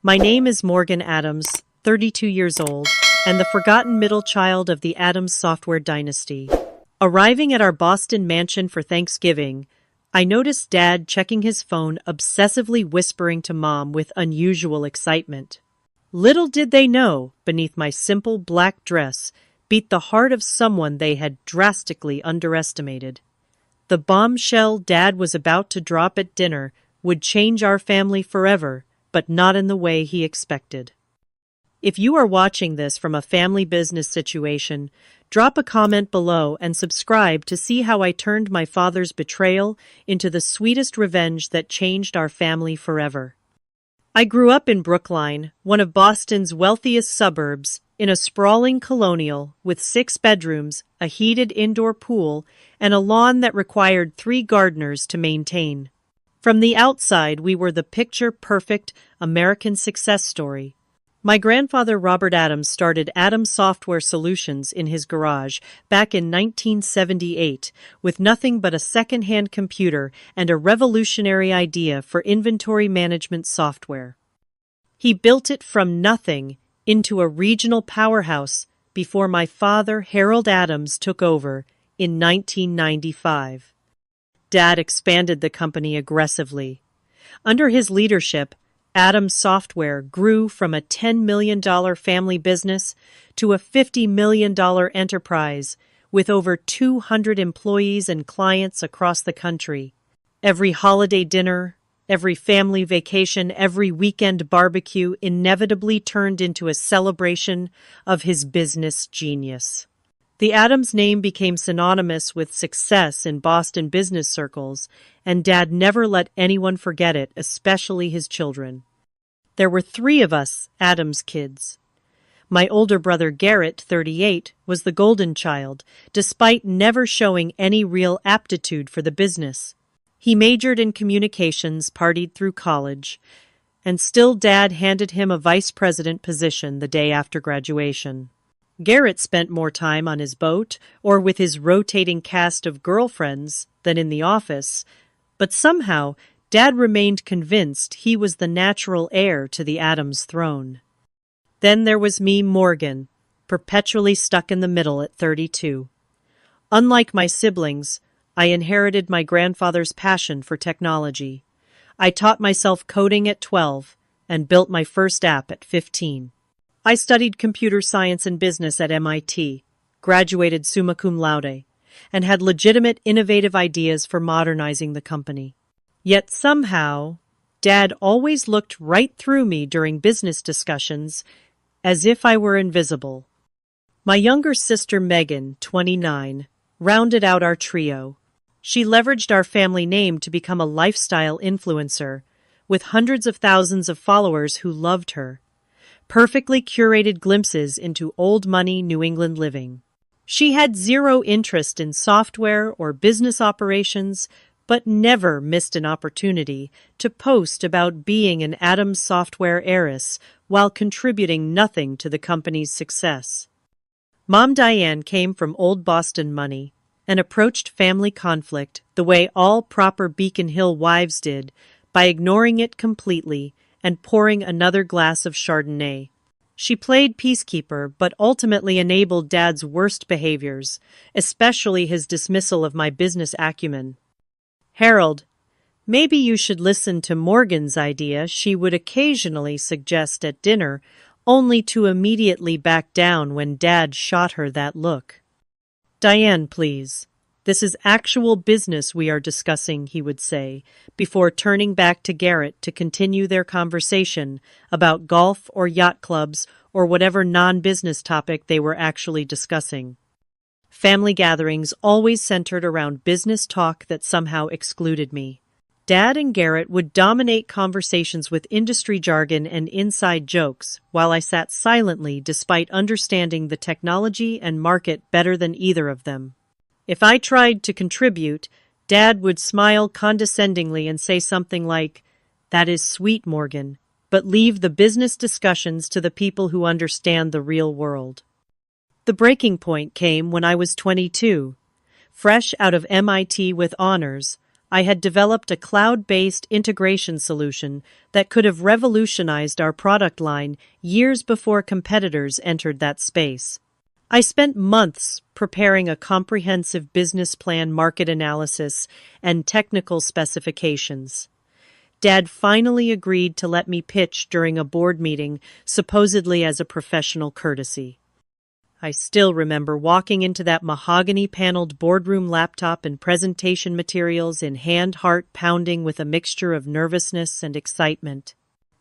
My name is Morgan Adams, 32 years old, and the forgotten middle child of the Adams software dynasty. Arriving at our Boston mansion for Thanksgiving, I noticed Dad checking his phone, obsessively whispering to Mom with unusual excitement. Little did they know, beneath my simple black dress, beat the heart of someone they had drastically underestimated. The bombshell Dad was about to drop at dinner would change our family forever, but not in the way he expected. If you are watching this from a family business situation, drop a comment below and subscribe to see how I turned my father's betrayal into the sweetest revenge that changed our family forever. I grew up in Brookline, one of Boston's wealthiest suburbs, in a sprawling colonial with 6 bedrooms, a heated indoor pool, and a lawn that required 3 gardeners to maintain. From the outside, we were the picture-perfect American success story. My grandfather Robert Adams started Adams Software Solutions in his garage back in 1978 with nothing but a second-hand computer and a revolutionary idea for inventory management software. He built it from nothing into a regional powerhouse before my father Harold Adams took over in 1995. Dad expanded the company aggressively. Under his leadership, Adams Software grew from a $10 million family business to a $50 million enterprise with over 200 employees and clients across the country. Every holiday dinner, every family vacation, every weekend barbecue inevitably turned into a celebration of his business genius. The Adams name became synonymous with success in Boston business circles, and Dad never let anyone forget it, especially his children. There were 3 of us Adams kids. My older brother Garrett, 38, was the golden child, despite never showing any real aptitude for the business. He majored in communications, partied through college, and still Dad handed him a vice president position the day after graduation. Garrett spent more time on his boat or with his rotating cast of girlfriends than in the office, but somehow Dad remained convinced he was the natural heir to the Adams throne. Then there was me, Morgan, perpetually stuck in the middle at 32. Unlike my siblings, I inherited my grandfather's passion for technology. I taught myself coding at 12 and built my first app at 15. I studied computer science and business at MIT, graduated summa cum laude, and had legitimate innovative ideas for modernizing the company. Yet somehow, Dad always looked right through me during business discussions, as if I were invisible. My younger sister Megan, 29, rounded out our trio. She leveraged our family name to become a lifestyle influencer, with hundreds of thousands of followers who loved her. Perfectly curated glimpses into old money New England living. She had zero interest in software or business operations, but never missed an opportunity to post about being an Adams Software heiress while contributing nothing to the company's success. Mom Diane came from old Boston money and approached family conflict the way all proper Beacon Hill wives did, by ignoring it completely and pouring another glass of Chardonnay. She played peacekeeper, but ultimately enabled Dad's worst behaviors, especially his dismissal of my business acumen. "Harold, maybe you should listen to Morgan's idea," she would occasionally suggest at dinner, only to immediately back down when Dad shot her that look. "Diane, please. This is actual business we are discussing," he would say, before turning back to Garrett to continue their conversation about golf or yacht clubs or whatever non-business topic they were actually discussing. Family gatherings always centered around business talk that somehow excluded me. Dad and Garrett would dominate conversations with industry jargon and inside jokes, while I sat silently despite understanding the technology and market better than either of them. If I tried to contribute, Dad would smile condescendingly and say something like, "That is sweet, Morgan, but leave the business discussions to the people who understand the real world." The breaking point came when I was 22. Fresh out of MIT with honors, I had developed a cloud-based integration solution that could have revolutionized our product line years before competitors entered that space. I spent months preparing a comprehensive business plan, market analysis, and technical specifications. Dad finally agreed to let me pitch during a board meeting, supposedly as a professional courtesy. I still remember walking into that mahogany-paneled boardroom, laptop and presentation materials in hand, heart pounding with a mixture of nervousness and excitement.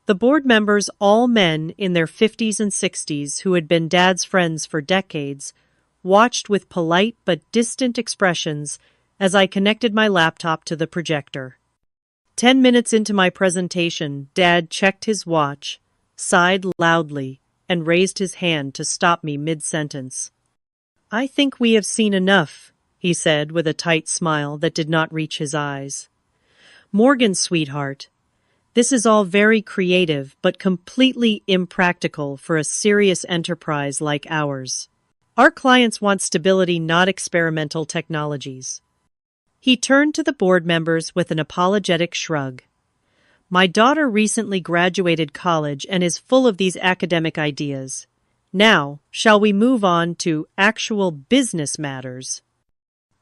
The board members, all men in their 50s and 60s who had been Dad's friends for decades, watched with polite but distant expressions as I connected my laptop to the projector. 10 minutes into my presentation, Dad checked his watch, sighed loudly, and raised his hand to stop me mid-sentence. "I think we have seen enough," he said with a tight smile that did not reach his eyes. "Morgan, sweetheart, this is all very creative but completely impractical for a serious enterprise like ours. Our clients want stability, not experimental technologies." He turned to the board members with an apologetic shrug. "My daughter recently graduated college and is full of these academic ideas. Now, shall we move on to actual business matters?"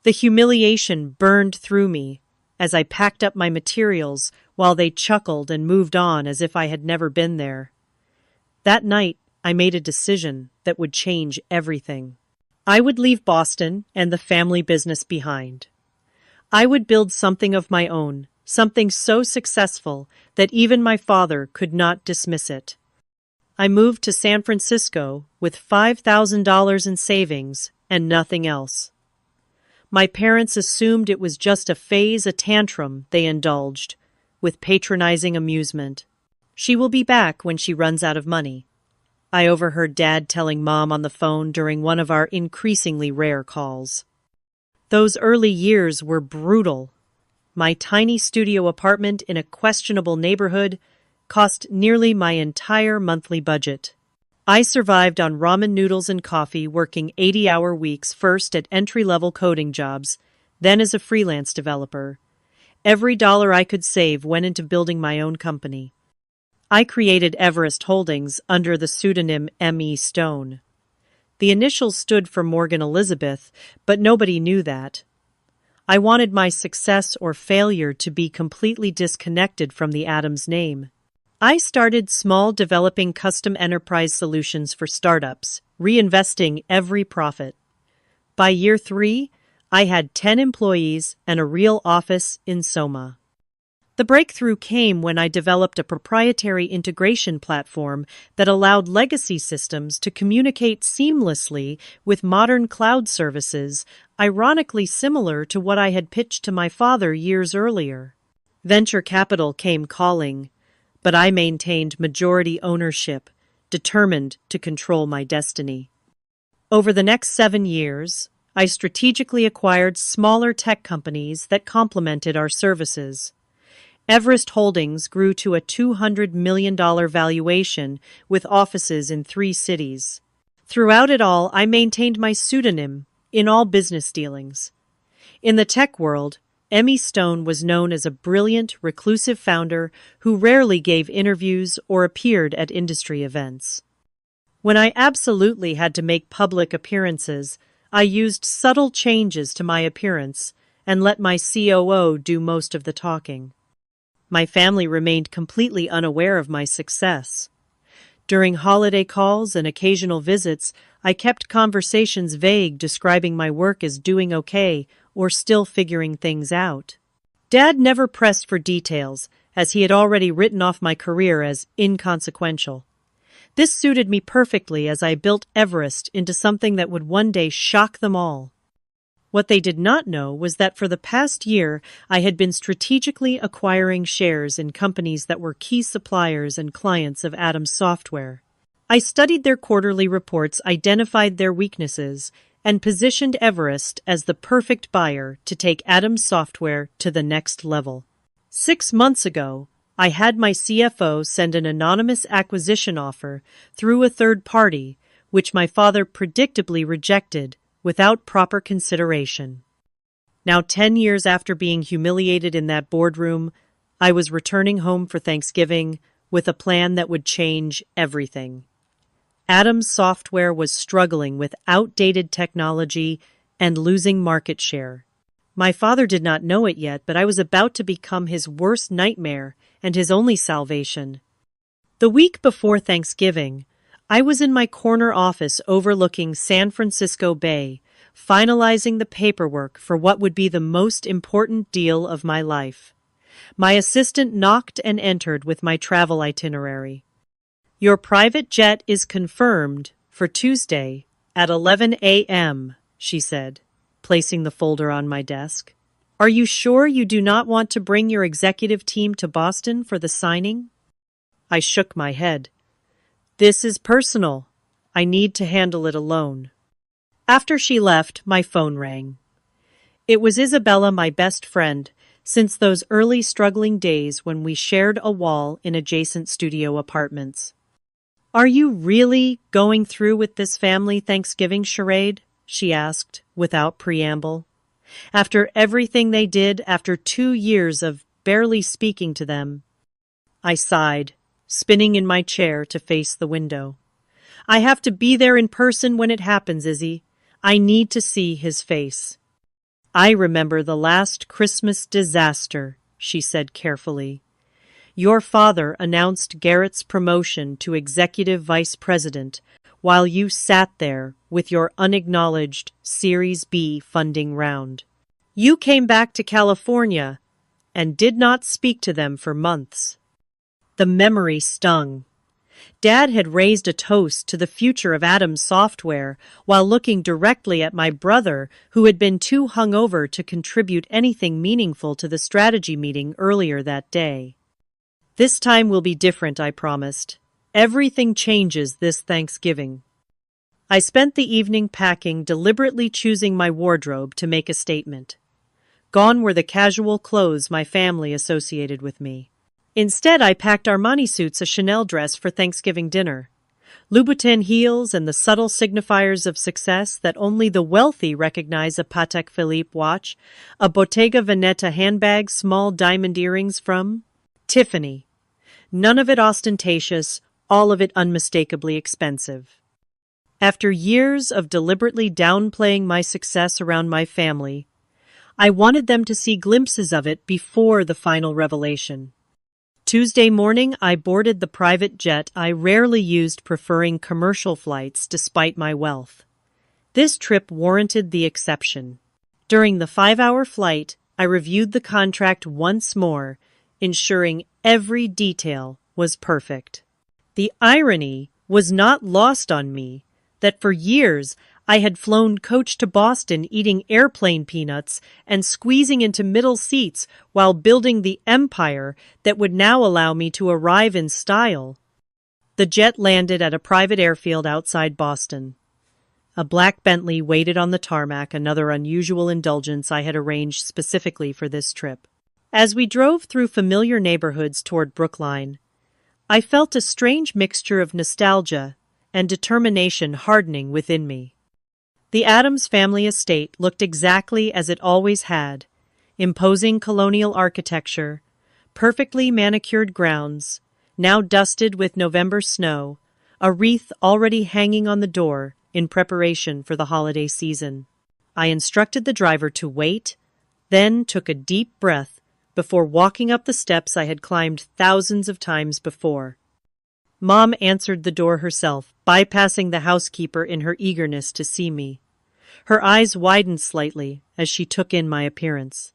The humiliation burned through me as I packed up my materials while they chuckled and moved on as if I had never been there. That night, I made a decision that would change everything. I would leave Boston and the family business behind. I would build something of my own, something so successful that even my father could not dismiss it. I moved to San Francisco with $5,000 in savings and nothing else. My parents assumed it was just a phase, a tantrum they indulged, with patronizing amusement. "She will be back when she runs out of money," I overheard Dad telling Mom on the phone during one of our increasingly rare calls. Those early years were brutal. My tiny studio apartment in a questionable neighborhood cost nearly my entire monthly budget. I survived on ramen noodles and coffee, working 80-hour weeks, first at entry-level coding jobs, then as a freelance developer. Every dollar I could save went into building my own company. I created Everest Holdings under the pseudonym M.E. Stone. The initials stood for Morgan Elizabeth, but nobody knew that. I wanted my success or failure to be completely disconnected from the Adams name. I started small, developing custom enterprise solutions for startups, reinvesting every profit. By year 3, I had 10 employees and a real office in Soma. The breakthrough came when I developed a proprietary integration platform that allowed legacy systems to communicate seamlessly with modern cloud services, ironically similar to what I had pitched to my father years earlier. Venture capital came calling, but I maintained majority ownership, determined to control my destiny. Over the next 7 years, I strategically acquired smaller tech companies that complemented our services. Everest Holdings grew to a $200 million valuation with offices in 3 cities. Throughout it all, I maintained my pseudonym in all business dealings. In the tech world, M.E. Stone was known as a brilliant, reclusive founder who rarely gave interviews or appeared at industry events. When I absolutely had to make public appearances, I used subtle changes to my appearance and let my COO do most of the talking. My family remained completely unaware of my success. During holiday calls and occasional visits, I kept conversations vague, describing my work as doing okay or still figuring things out. Dad never pressed for details, as he had already written off my career as inconsequential. This suited me perfectly as I built Everest into something that would one day shock them all. What they did not know was that for the past year, I had been strategically acquiring shares in companies that were key suppliers and clients of Adams Software. I studied their quarterly reports, identified their weaknesses, and positioned Everest as the perfect buyer to take Adams Software to the next level. 6 months ago, I had my CFO send an anonymous acquisition offer through a third party, which my father predictably rejected without proper consideration. Now, 10 years after being humiliated in that boardroom, I was returning home for Thanksgiving with a plan that would change everything. Adams Software was struggling with outdated technology and losing market share. My father did not know it yet, but I was about to become his worst nightmare and his only salvation. The week before Thanksgiving, I was in my corner office overlooking San Francisco Bay, finalizing the paperwork for what would be the most important deal of my life. My assistant knocked and entered with my travel itinerary. "Your private jet is confirmed for Tuesday at 11 a.m., she said, placing the folder on my desk. "Are you sure you do not want to bring your executive team to Boston for the signing?" I shook my head. "This is personal. I need to handle it alone." After she left, my phone rang. It was Isabella, my best friend, since those early struggling days when we shared a wall in adjacent studio apartments. "Are you really going through with this family Thanksgiving charade?" she asked, without preamble. "After everything they did, after 2 years of barely speaking to them." I sighed, spinning in my chair to face the window. "I have to be there in person when it happens, Izzy. I need to see his face." "I remember the last Christmas disaster," she said carefully. "Your father announced Garrett's promotion to executive vice president while you sat there with your unacknowledged Series B funding round. You came back to California and did not speak to them for months." The memory stung. Dad had raised a toast to the future of Adams Software while looking directly at my brother, who had been too hungover to contribute anything meaningful to the strategy meeting earlier that day. "This time will be different," I promised. "Everything changes this Thanksgiving." I spent the evening packing, deliberately choosing my wardrobe to make a statement. Gone were the casual clothes my family associated with me. Instead, I packed Armani suits, a Chanel dress for Thanksgiving dinner, Louboutin heels, and the subtle signifiers of success that only the wealthy recognize: a Patek Philippe watch, a Bottega Veneta handbag, small diamond earrings from Tiffany. None of it ostentatious, all of it unmistakably expensive. After years of deliberately downplaying my success around my family, I wanted them to see glimpses of it before the final revelation. Tuesday morning, I boarded the private jet I rarely used, preferring commercial flights despite my wealth. This trip warranted the exception. During the 5-hour flight, I reviewed the contract once more, ensuring every detail was perfect. The irony was not lost on me that for years I had flown coach to Boston, eating airplane peanuts and squeezing into middle seats while building the empire that would now allow me to arrive in style. The jet landed at a private airfield outside Boston. A black Bentley waited on the tarmac, another unusual indulgence I had arranged specifically for this trip. As we drove through familiar neighborhoods toward Brookline, I felt a strange mixture of nostalgia and determination hardening within me. The Adams family estate looked exactly as it always had: imposing colonial architecture, perfectly manicured grounds, now dusted with November snow, a wreath already hanging on the door in preparation for the holiday season. I instructed the driver to wait, then took a deep breath before walking up the steps I had climbed thousands of times before. Mom answered the door herself, bypassing the housekeeper in her eagerness to see me. Her eyes widened slightly as she took in my appearance.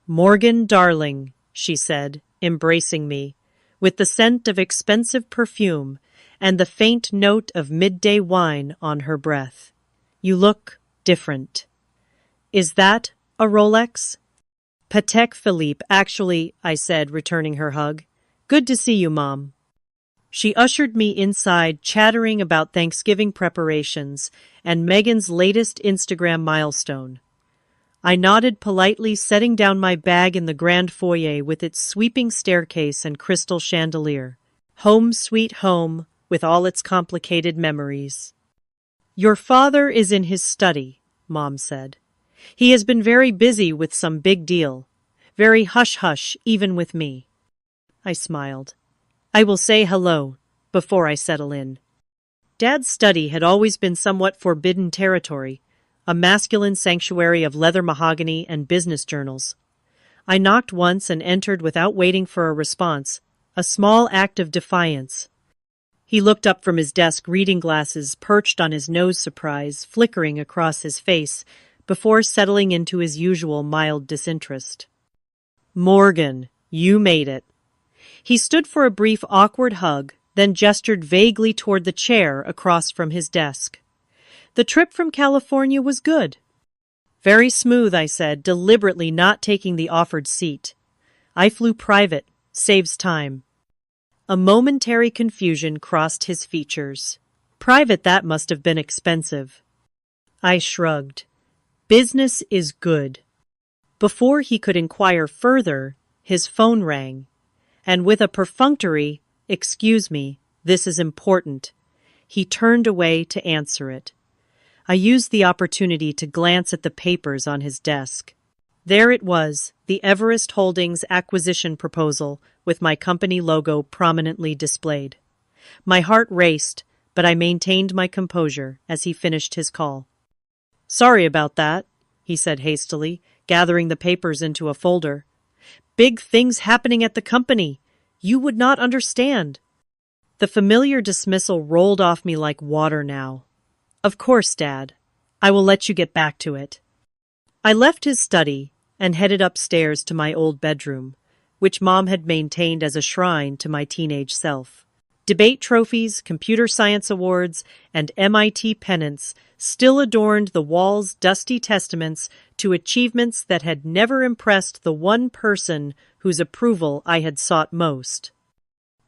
"Morgan, darling," she said, embracing me, with the scent of expensive perfume and the faint note of midday wine on her breath. "You look different." "Is that a Rolex?" "Patek Philippe, actually," I said, returning her hug. "Good to see you, Mom." She ushered me inside, chattering about Thanksgiving preparations and Megan's latest Instagram milestone. I nodded politely, setting down my bag in the grand foyer with its sweeping staircase and crystal chandelier. Home sweet home, with all its complicated memories. "Your father is in his study," Mom said. He has been very busy with some big deal. Very hush-hush, even with me. I smiled. I will say hello, before I settle in. Dad's study had always been somewhat forbidden territory, a masculine sanctuary of leather mahogany and business journals. I knocked once and entered without waiting for a response, a small act of defiance. He looked up from his desk, reading glasses perched on his nose, surprise flickering across his face, before settling into his usual mild disinterest. Morgan, you made it. He stood for a brief, awkward hug, then gestured vaguely toward the chair across from his desk. The trip from California was good. Very smooth, I said, deliberately not taking the offered seat. I flew private. Saves time. A momentary confusion crossed his features. Private, that must have been expensive. I shrugged. Business is good. Before he could inquire further, his phone rang, and with a perfunctory, "Excuse me, this is important," he turned away to answer it. I used the opportunity to glance at the papers on his desk. There it was, the Everest Holdings acquisition proposal, with my company logo prominently displayed. My heart raced, but I maintained my composure as he finished his call. "Sorry about that," he said hastily, gathering the papers into a folder. "Big things happening at the company. You would not understand." The familiar dismissal rolled off me like water now. "Of course, Dad. I will let you get back to it." I left his study and headed upstairs to my old bedroom, which Mom had maintained as a shrine to my teenage self. Debate trophies, computer science awards, and MIT pennants still adorned the walls, dusty testaments to achievements that had never impressed the one person whose approval I had sought most.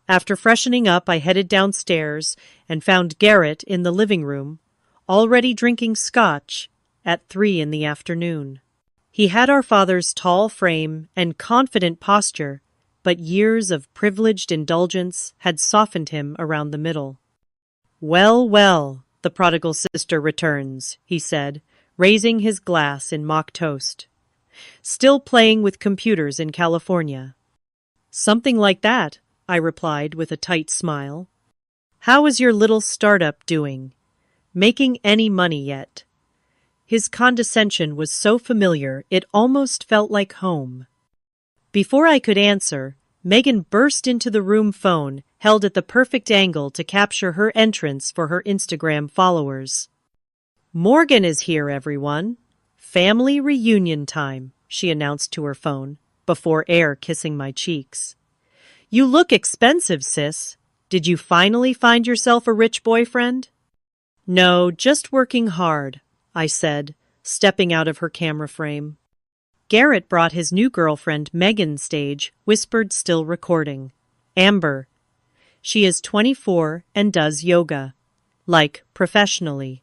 After freshening up, I headed downstairs and found Garrett in the living room, already drinking scotch at 3 in the afternoon. He had our father's tall frame and confident posture, but years of privileged indulgence had softened him around the middle. "Well, well, the prodigal sister returns," he said, raising his glass in mock toast. "Still playing with computers in California." "Something like that," I replied with a tight smile. "How is your little startup doing? Making any money yet?" His condescension was so familiar it almost felt like home. Before I could answer, Megan burst into the room, phone held at the perfect angle to capture her entrance for her Instagram followers. "Morgan is here, everyone. Family reunion time," she announced to her phone, before air kissing my cheeks. "You look expensive, sis. Did you finally find yourself a rich boyfriend?" "No, just working hard," I said, stepping out of her camera frame. Garrett brought his new girlfriend Megan stage, whispered, still recording. "Amber. She is 24 and does yoga. Like, professionally."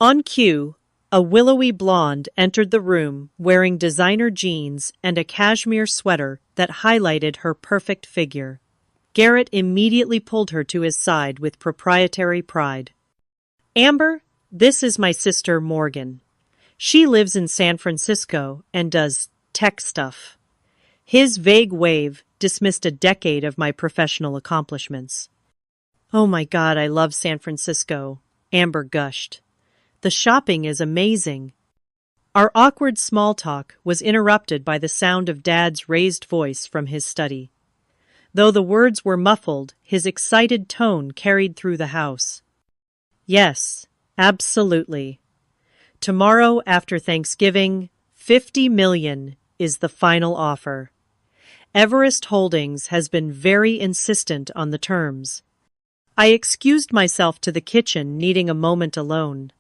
On cue, a willowy blonde entered the room wearing designer jeans and a cashmere sweater that highlighted her perfect figure. Garrett immediately pulled her to his side with proprietary pride. "Amber, this is my sister Morgan. She lives in San Francisco and does tech stuff." His vague wave dismissed a decade of my professional accomplishments. "Oh my God, I love San Francisco," Amber gushed. "The shopping is amazing." Our awkward small talk was interrupted by the sound of Dad's raised voice from his study. Though the words were muffled, his excited tone carried through the house. "Yes, absolutely. Tomorrow after Thanksgiving, 50 million is the final offer. Everest Holdings has been very insistent on the terms." I excused myself to the kitchen, needing a moment alone.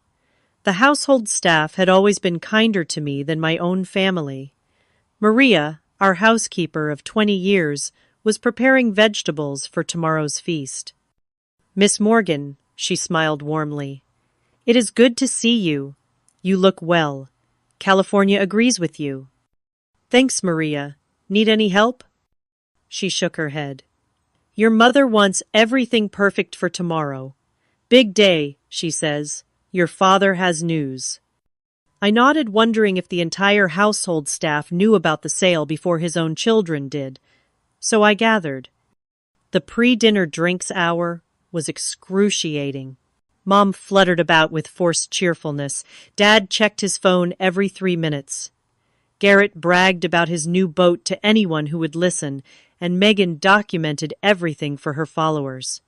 The household staff had always been kinder to me than my own family. Maria, our housekeeper of 20 years, was preparing vegetables for tomorrow's feast. "Miss Morgan," she smiled warmly, "it is good to see you. You look well. California agrees with you." "Thanks, Maria. Need any help?" She shook her head. "Your mother wants everything perfect for tomorrow. Big day, she says. Your father has news." I nodded, wondering if the entire household staff knew about the sale before his own children did. So I gathered. The pre-dinner drinks hour was excruciating. Mom fluttered about with forced cheerfulness. Dad checked his phone every 3 minutes. Garrett bragged about his new boat to anyone who would listen, and Megan documented everything for her followers.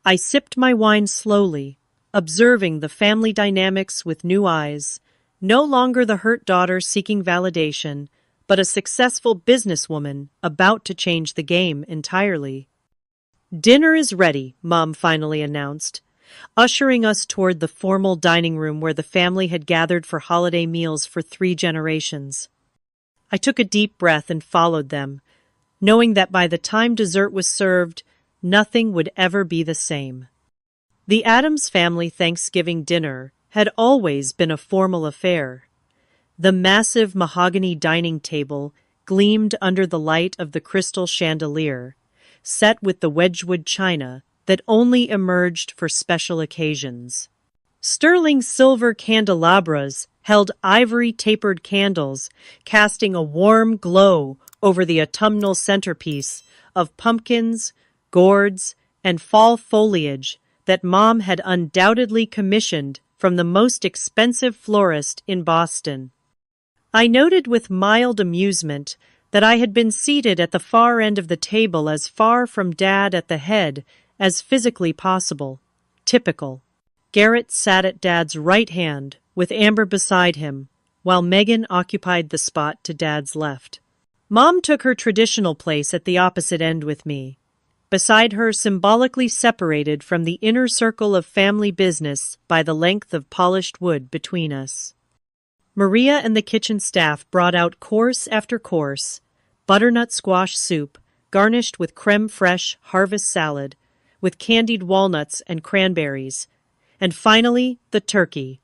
I sipped my wine slowly, observing the family dynamics with new eyes. No longer the hurt daughter seeking validation, but a successful businesswoman about to change the game entirely. "Dinner is ready," Mom finally announced, ushering us toward the formal dining room where the family had gathered for holiday meals for 3 generations. I took a deep breath and followed them, knowing that by the time dessert was served, nothing would ever be the same. The Addams family Thanksgiving dinner had always been a formal affair. The massive mahogany dining table gleamed under the light of the crystal chandelier, set with the Wedgwood china that only emerged for special occasions. Sterling silver candelabras held ivory tapered candles, casting a warm glow over the autumnal centerpiece of pumpkins, gourds, and fall foliage that Mom had undoubtedly commissioned from the most expensive florist in Boston. I noted with mild amusement that I had been seated at the far end of the table, as far from Dad at the head as physically possible. Typical. Garrett sat at Dad's right hand, with Amber beside him, while Megan occupied the spot to Dad's left. Mom took her traditional place at the opposite end with me, beside her, symbolically separated from the inner circle of family business by the length of polished wood between us. Maria and the kitchen staff brought out course after course: butternut squash soup, garnished with creme fraiche harvest salad, with candied walnuts and cranberries, and finally the turkey,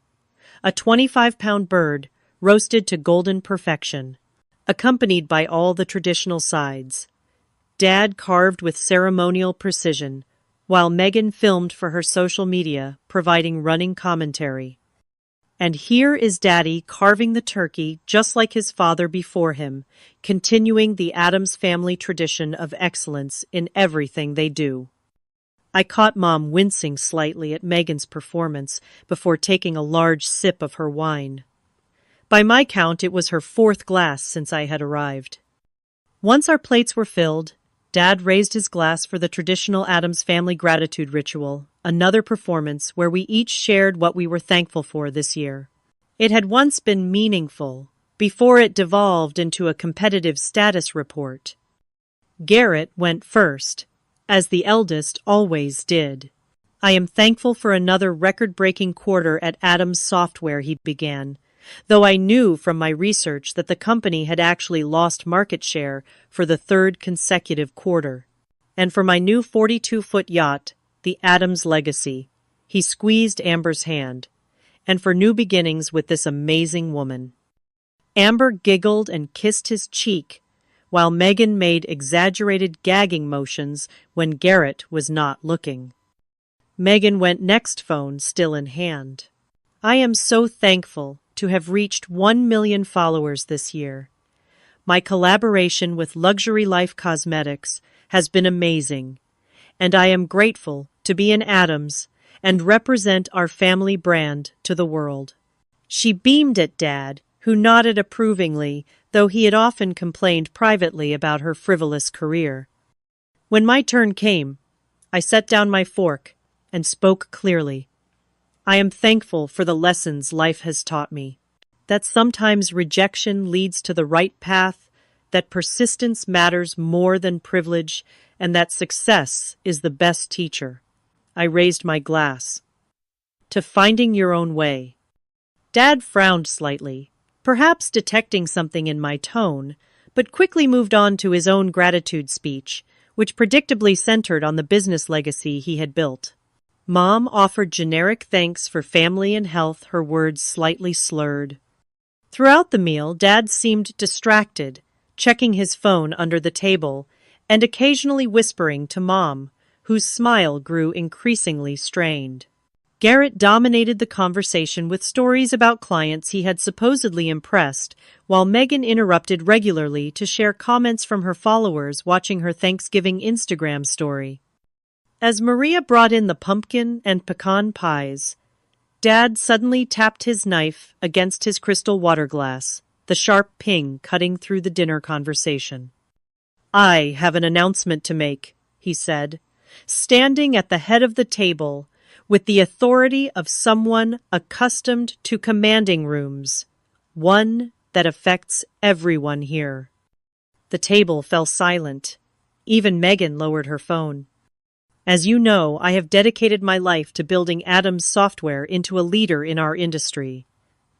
a 25-pound bird roasted to golden perfection, accompanied by all the traditional sides. Dad carved with ceremonial precision, while Megan filmed for her social media, providing running commentary. And here is Daddy carving the turkey just like his father before him, continuing the Addams family tradition of excellence in everything they do. I caught Mom wincing slightly at Megan's performance before taking a large sip of her wine. By my count, it was her 4th glass since I had arrived. Once our plates were filled, Dad raised his glass for the traditional Addams family gratitude ritual, another performance where we each shared what we were thankful for this year. It had once been meaningful, before it devolved into a competitive status report. Garrett went first, as the eldest always did. "I am thankful for another record-breaking quarter at Addams Software," he began, though I knew from my research that the company had actually lost market share for the 3rd consecutive quarter. "And for my new 42-foot yacht, the Addams Legacy." He squeezed Amber's hand. "And for new beginnings with this amazing woman." Amber giggled and kissed his cheek, while Megan made exaggerated gagging motions when Garrett was not looking. Megan went next, phone still in hand. "I am so thankful to have reached 1 million followers this year. My collaboration with Luxury Life Cosmetics has been amazing, and I am grateful to be an Addams and represent our family brand to the world." She beamed at Dad, who nodded approvingly, though he had often complained privately about her frivolous career. When my turn came, I set down my fork and spoke clearly. "I am thankful for the lessons life has taught me. That sometimes rejection leads to the right path, that persistence matters more than privilege, and that success is the best teacher." I raised my glass. "To finding your own way." Dad frowned slightly, perhaps detecting something in my tone, but quickly moved on to his own gratitude speech, which predictably centered on the business legacy he had built. Mom offered generic thanks for family and health, her words slightly slurred. Throughout the meal, Dad seemed distracted, checking his phone under the table and occasionally whispering to Mom, whose smile grew increasingly strained. Garrett dominated the conversation with stories about clients he had supposedly impressed, while Megan interrupted regularly to share comments from her followers watching her Thanksgiving Instagram story. As Maria brought in the pumpkin and pecan pies, Dad suddenly tapped his knife against his crystal water glass, the sharp ping cutting through the dinner conversation. "I have an announcement to make," he said, standing at the head of the table with the authority of someone accustomed to commanding rooms, one that affects everyone here. The table fell silent. Even Megan lowered her phone. "As you know, I have dedicated my life to building Adams Software into a leader in our industry.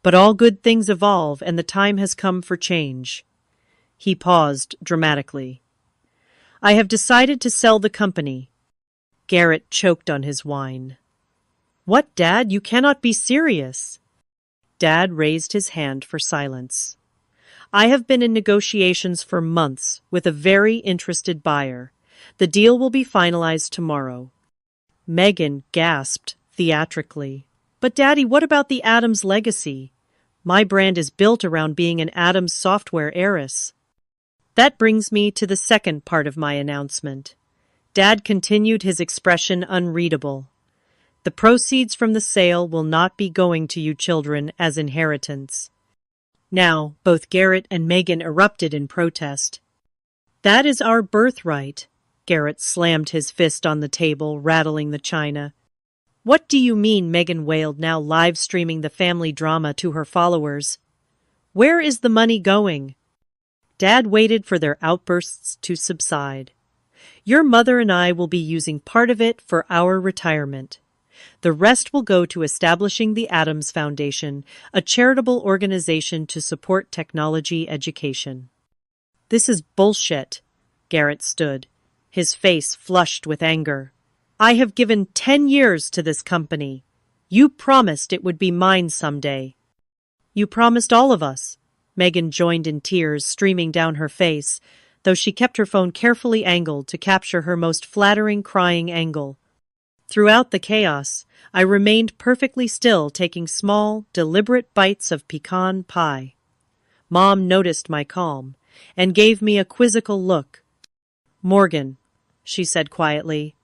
But all good things evolve, and the time has come for change." He paused dramatically. "I have decided to sell the company." Garrett choked on his wine. "What, Dad? You cannot be serious." Dad raised his hand for silence. "I have been in negotiations for months with a very interested buyer. The deal will be finalized tomorrow." Megan gasped theatrically. "But Daddy, what about the Adams legacy? My brand is built around being an Adams Software heiress." "That brings me to the second part of my announcement." Dad continued, his expression unreadable. "The proceeds from the sale will not be going to you children as inheritance." Now, both Garrett and Megan erupted in protest. "That is our birthright." Garrett slammed his fist on the table, rattling the china. "What do you mean?" Megan wailed, now live streaming the family drama to her followers. "Where is the money going?" Dad waited for their outbursts to subside. "Your mother and I will be using part of it for our retirement. The rest will go to establishing the Adams Foundation, a charitable organization to support technology education." "This is bullshit." Garrett stood, his face flushed with anger. "I have given 10 years to this company. You promised it would be mine someday." "You promised all of us." Megan joined in, tears streaming down her face, though she kept her phone carefully angled to capture her most flattering crying angle. Throughout the chaos, I remained perfectly still, taking small, deliberate bites of pecan pie. Mom noticed my calm and gave me a quizzical look. "Morgan," she said quietly,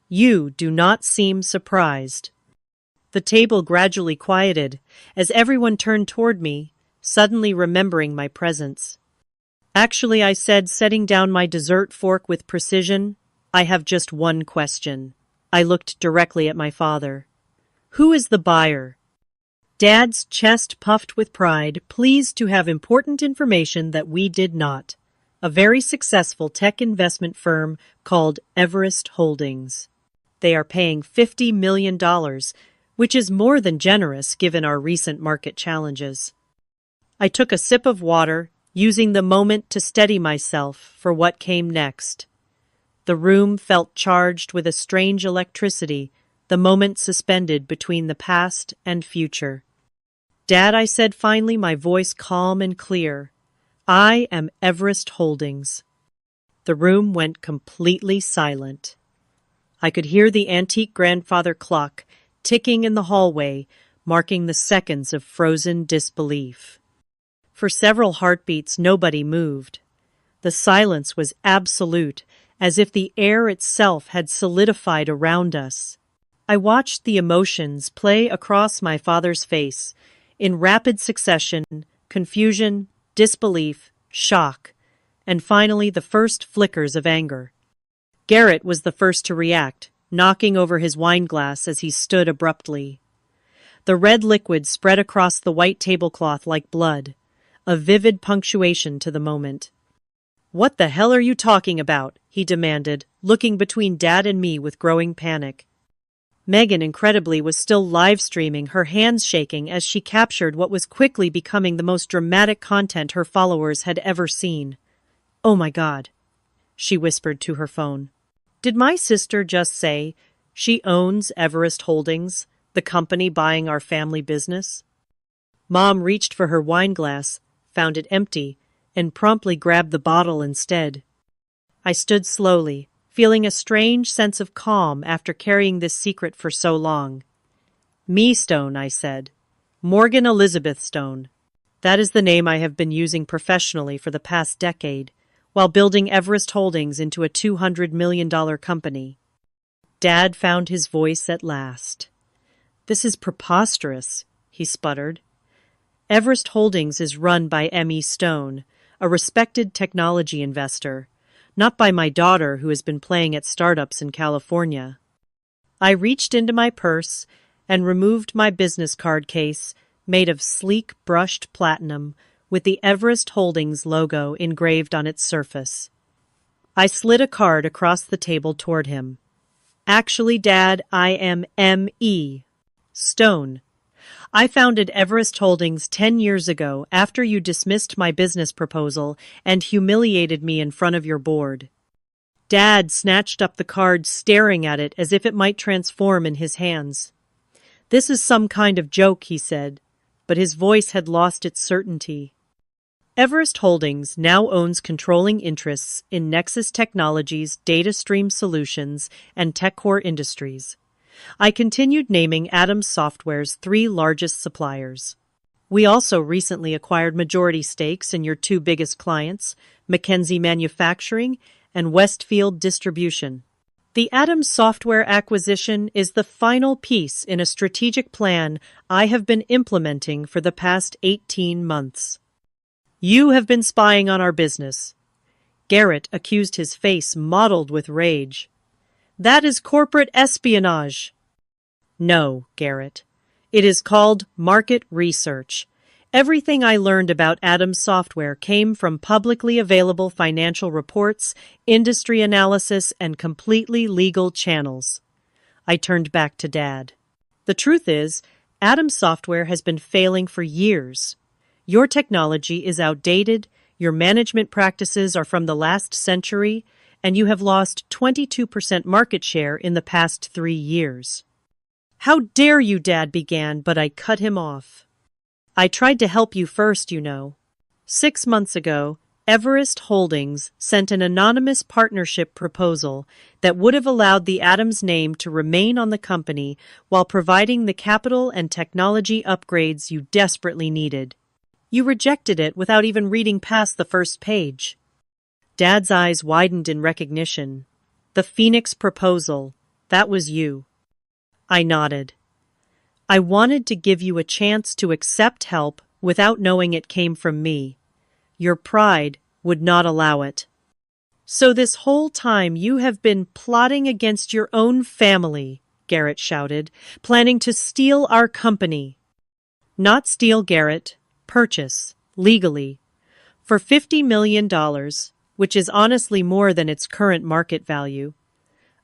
"you do not seem surprised." The table gradually quieted as everyone turned toward me, suddenly remembering my presence. "Actually," I said, setting down my dessert fork with precision, "I have just one question." I looked directly at my father. "Who is the buyer?" Dad's chest puffed with pride, pleased to have important information that we did not. "A very successful tech investment firm called Everest Holdings. They are paying $50 million, which is more than generous given our recent market challenges." I took a sip of water, using the moment to steady myself for what came next. The room felt charged with a strange electricity, the moment suspended between the past and future. "Dad," I said finally, my voice calm and clear, "I am Everest Holdings." The room went completely silent. I could hear the antique grandfather clock ticking in the hallway, marking the seconds of frozen disbelief. For several heartbeats, nobody moved. The silence was absolute, as if the air itself had solidified around us. I watched the emotions play across my father's face, in rapid succession: confusion, disbelief, shock, and finally the first flickers of anger. Garrett was the first to react, knocking over his wine glass as he stood abruptly. The red liquid spread across the white tablecloth like blood, a vivid punctuation to the moment. "What the hell are you talking about?" he demanded, looking between Dad and me with growing panic. Megan, incredibly, was still live streaming, her hands shaking as she captured what was quickly becoming the most dramatic content her followers had ever seen. "Oh my God," she whispered to her phone. "Did my sister just say she owns Everest Holdings, the company buying our family business?" Mom reached for her wine glass, found it empty, and promptly grabbed the bottle instead. I stood slowly, feeling a strange sense of calm after carrying this secret for so long. Me Stone, I said. Morgan Elizabeth Stone. That is the name I have been using professionally for the past decade, while building Everest Holdings into a $200 million company. Dad found his voice at last. This is preposterous, he sputtered. Everest Holdings is run by M.E. Stone, a respected technology investor, not by my daughter who has been playing at startups in California. I reached into my purse and removed my business card case made of sleek brushed platinum with the Everest Holdings logo engraved on its surface. I slid a card across the table toward him. Actually, Dad, I am M.E. Stone. I founded Everest Holdings 10 years ago after you dismissed my business proposal and humiliated me in front of your board. Dad snatched up the card, staring at it as if it might transform in his hands. This is some kind of joke, he said, but his voice had lost its certainty. Everest Holdings now owns controlling interests in Nexus Technologies, Data Stream Solutions, and TechCore Industries. I continued naming Adams Software's 3 largest suppliers. We also recently acquired majority stakes in your 2 biggest clients, McKinsey Manufacturing and Westfield Distribution. The Adams Software acquisition is the final piece in a strategic plan I have been implementing for the past 18 months. You have been spying on our business. Garrett accused, his face mottled with rage. That is corporate espionage. No, Garrett. It is called market research. Everything I learned about Adams Software came from publicly available financial reports, industry analysis, and completely legal channels. I turned back to Dad. The truth is, Adams Software has been failing for years. Your technology is outdated, your management practices are from the last century, and you have lost 22% market share in the past 3 years. How dare you, Dad began, but I cut him off. I tried to help you first, you know. 6 months ago, Everest Holdings sent an anonymous partnership proposal that would have allowed the Adams name to remain on the company while providing the capital and technology upgrades you desperately needed. You rejected it without even reading past the first page. Dad's eyes widened in recognition. The Phoenix proposal, that was you. I nodded. I wanted to give you a chance to accept help without knowing it came from me. Your pride would not allow it. So this whole time you have been plotting against your own family, Garrett shouted, planning to steal our company. Not steal, Garrett. Purchase, legally. For $50 million, which is honestly more than its current market value.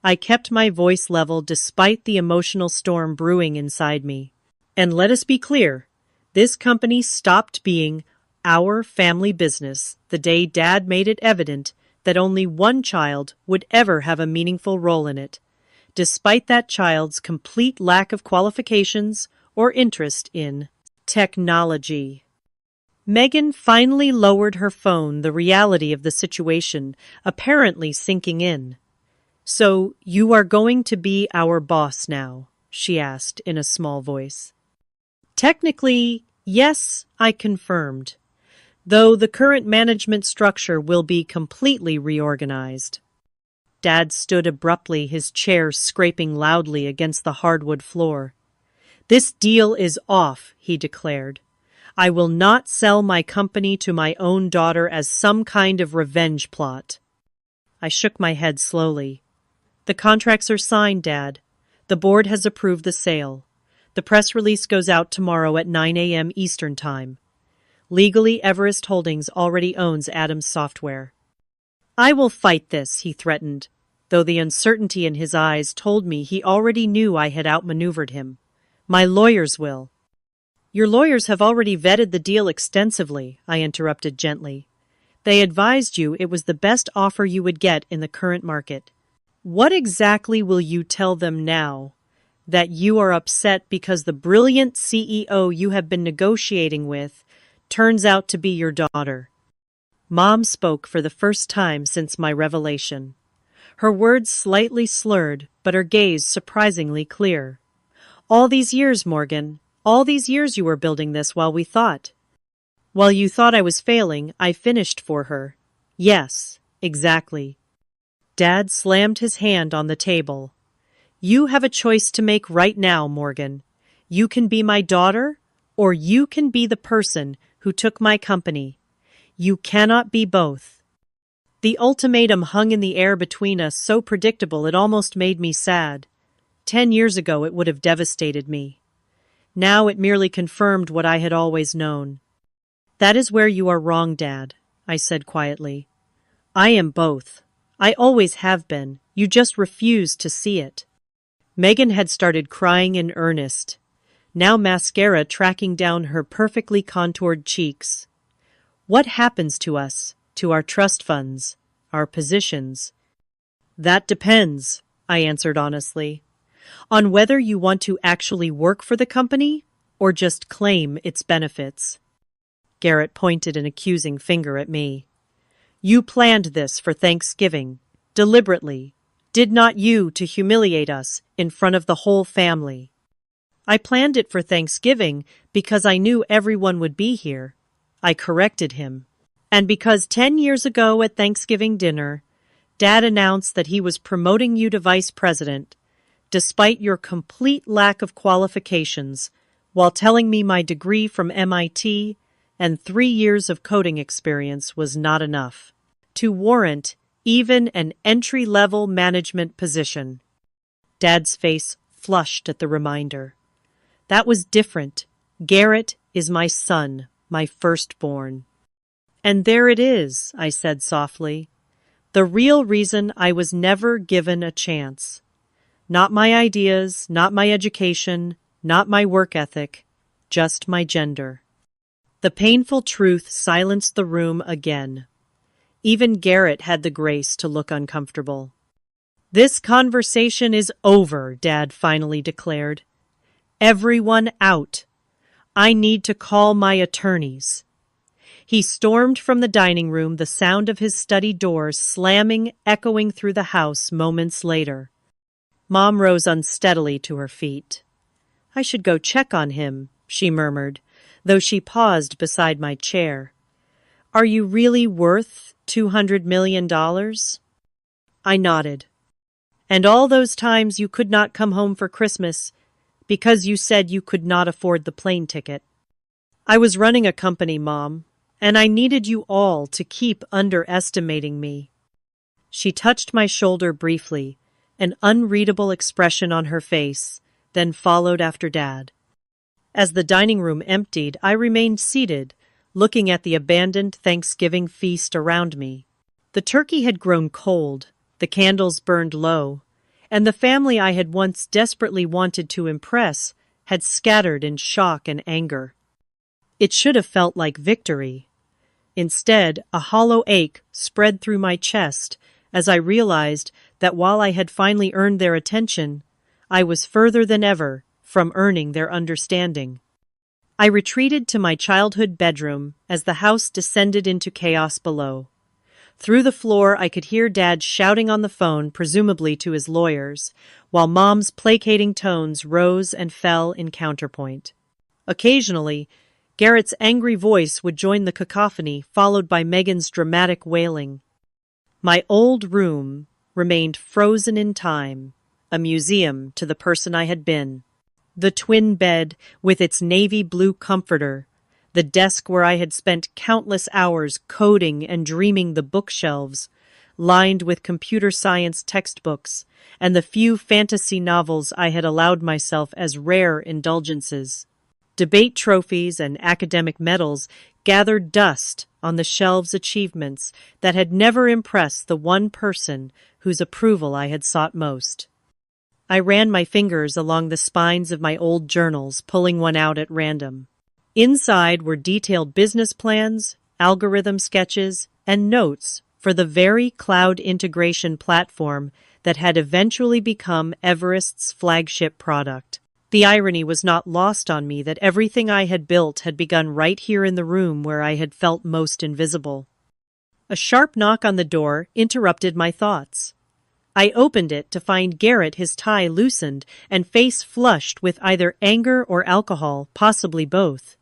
I kept my voice level despite the emotional storm brewing inside me. And let us be clear, this company stopped being our family business the day Dad made it evident that only one child would ever have a meaningful role in it, despite that child's complete lack of qualifications or interest in technology. Megan finally lowered her phone, the reality of the situation apparently sinking in. So, you are going to be our boss now? She asked in a small voice. Technically, yes, I confirmed, though the current management structure will be completely reorganized. Dad stood abruptly, his chair scraping loudly against the hardwood floor. This deal is off, he declared. I will not sell my company to my own daughter as some kind of revenge plot. I shook my head slowly. The contracts are signed, Dad. The board has approved the sale. The press release goes out tomorrow at 9 a.m. Eastern Time. Legally, Everest Holdings already owns Adams Software. I will fight this, he threatened, though the uncertainty in his eyes told me he already knew I had outmaneuvered him. My lawyers will. Your lawyers have already vetted the deal extensively, I interrupted gently. They advised you it was the best offer you would get in the current market. What exactly will you tell them now? That you are upset because the brilliant CEO you have been negotiating with turns out to be your daughter. Mom spoke for the first time since my revelation. Her words slightly slurred, but her gaze surprisingly clear. All these years, Morgan. All these years you were building this while we thought. While you thought I was failing, I finished for her. Yes, exactly. Dad slammed his hand on the table. You have a choice to make right now, Morgan. You can be my daughter, or you can be the person who took my company. You cannot be both. The ultimatum hung in the air between us, so predictable it almost made me sad. 10 years ago it would have devastated me. Now it merely confirmed what I had always known. That is where you are wrong, Dad, I said quietly. I am both. I always have been. You just refuse to see it. Megan had started crying in earnest, now mascara tracking down her perfectly contoured cheeks. What happens to us, to our trust funds, our positions? That depends, I answered honestly, on whether you want to actually work for the company or just claim its benefits. Garrett pointed an accusing finger at me. You planned this for Thanksgiving, deliberately, did not you, to humiliate us in front of the whole family. I planned it for Thanksgiving because I knew everyone would be here. I corrected him. And because 10 years ago at Thanksgiving dinner, Dad announced that he was promoting you to vice president, despite your complete lack of qualifications, while telling me my degree from MIT and 3 years of coding experience was not enough to warrant even an entry-level management position. Dad's face flushed at the reminder. That was different. Garrett is my son, my firstborn. And there it is, I said softly. The real reason I was never given a chance. Not my ideas, not my education, not my work ethic, just my gender. The painful truth silenced the room again. Even Garrett had the grace to look uncomfortable. This conversation is over, Dad finally declared. Everyone out. I need to call my attorneys. He stormed from the dining room, the sound of his study doors slamming, echoing through the house moments later. Mom rose unsteadily to her feet. I should go check on him, she murmured, though she paused beside my chair. Are you really worth $200 million? I nodded. And all those times you could not come home for Christmas because you said you could not afford the plane ticket. I was running a company, Mom, and I needed you all to keep underestimating me. She touched my shoulder briefly, an unreadable expression on her face, then followed after Dad. As the dining room emptied, I remained seated, looking at the abandoned Thanksgiving feast around me. The turkey had grown cold, the candles burned low, and the family I had once desperately wanted to impress had scattered in shock and anger. It should have felt like victory. Instead, a hollow ache spread through my chest as I realized that while I had finally earned their attention, I was further than ever from earning their understanding. I retreated to my childhood bedroom as the house descended into chaos below. Through the floor, I could hear Dad shouting on the phone, presumably to his lawyers, while Mom's placating tones rose and fell in counterpoint. Occasionally, Garrett's angry voice would join the cacophony, followed by Megan's dramatic wailing. My old room remained frozen in time, a museum to the person I had been. The twin bed with its navy blue comforter, the desk where I had spent countless hours coding and dreaming, the bookshelves, lined with computer science textbooks, and the few fantasy novels I had allowed myself as rare indulgences. Debate trophies and academic medals gathered dust on the shelves, achievements that had never impressed the one person whose approval I had sought most. I ran my fingers along the spines of my old journals, pulling one out at random. Inside were detailed business plans, algorithm sketches, and notes for the very cloud integration platform that had eventually become Everest's flagship product. The irony was not lost on me that everything I had built had begun right here in the room where I had felt most invisible. A sharp knock on the door interrupted my thoughts. I opened it to find Garrett, his tie loosened and face flushed with either anger or alcohol, possibly both.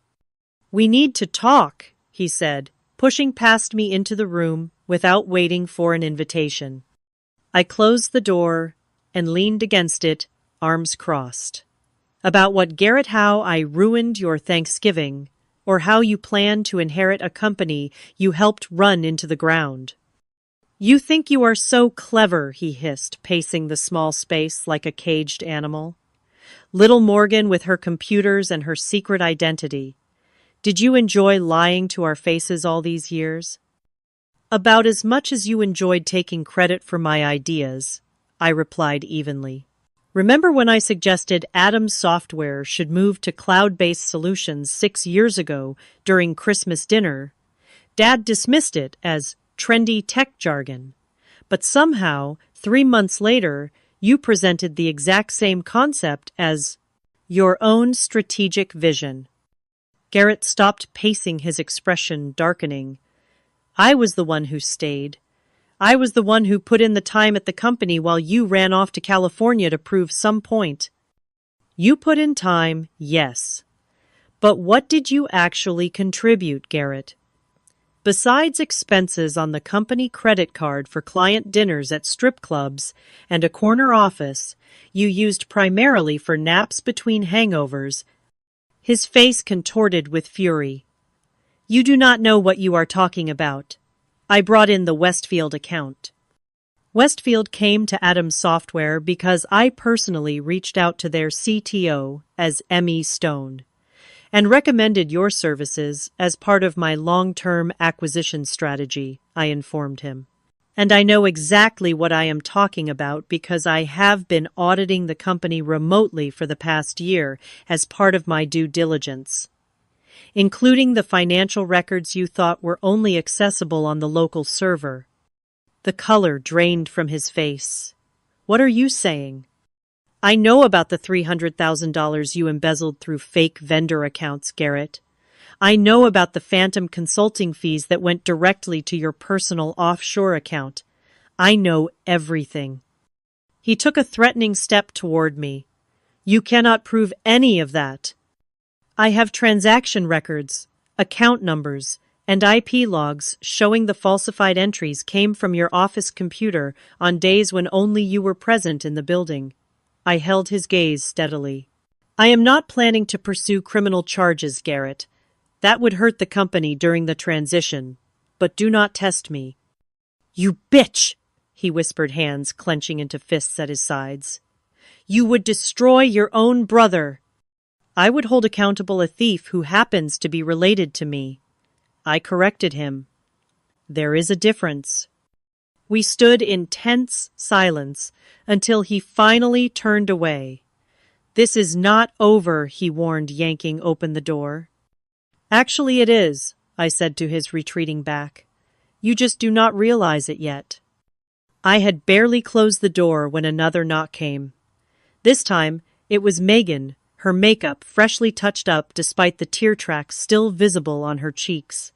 "We need to talk," he said, pushing past me into the room without waiting for an invitation. I closed the door and leaned against it, arms crossed. "About what, Garrett? How I ruined your Thanksgiving, or how you plan to inherit a company you helped run into the ground." "You think you are so clever," he hissed, pacing the small space like a caged animal. "Little Morgan with her computers and her secret identity. Did you enjoy lying to our faces all these years?" "About as much as you enjoyed taking credit for my ideas," I replied evenly. "Remember when I suggested Adams Software should move to cloud-based solutions 6 years ago during Christmas dinner? Dad dismissed it as trendy tech jargon. But somehow, 3 months later, you presented the exact same concept as your own strategic vision." Garrett stopped pacing, his expression darkening. "I was the one who stayed. I was the one who put in the time at the company while you ran off to California to prove some point." "You put in time, yes. But what did you actually contribute, Garrett? Besides expenses on the company credit card for client dinners at strip clubs and a corner office you used primarily for naps between hangovers," his face contorted with fury. "You do not know what you are talking about. I brought in the Westfield account." Westfield came to Adams Software because I personally reached out to their CTO as M.E. Stone and recommended your services as part of my long-term acquisition strategy, I informed him. "And I know exactly what I am talking about because I have been auditing the company remotely for the past year as part of my due diligence, including the financial records you thought were only accessible on the local server." The color drained from his face. "What are you saying?" "I know about the $300,000 you embezzled through fake vendor accounts, Garrett. I know about the phantom consulting fees that went directly to your personal offshore account. I know everything." He took a threatening step toward me. "You cannot prove any of that. I have transaction records, account numbers, and IP logs showing the falsified entries came from your office computer on days when only you were present in the building." I held his gaze steadily. "I am not planning to pursue criminal charges, Garrett. That would hurt the company during the transition. But do not test me." "You bitch!" he whispered, hands clenching into fists at his sides. "You would destroy your own brother." "I would hold accountable a thief who happens to be related to me." I corrected him. "There is a difference." We stood in tense silence until he finally turned away. "This is not over," he warned, yanking open the door. "Actually, it is," I said to his retreating back. "You just do not realize it yet." I had barely closed the door when another knock came. This time, it was Megan, her makeup freshly touched up despite the tear tracks still visible on her cheeks.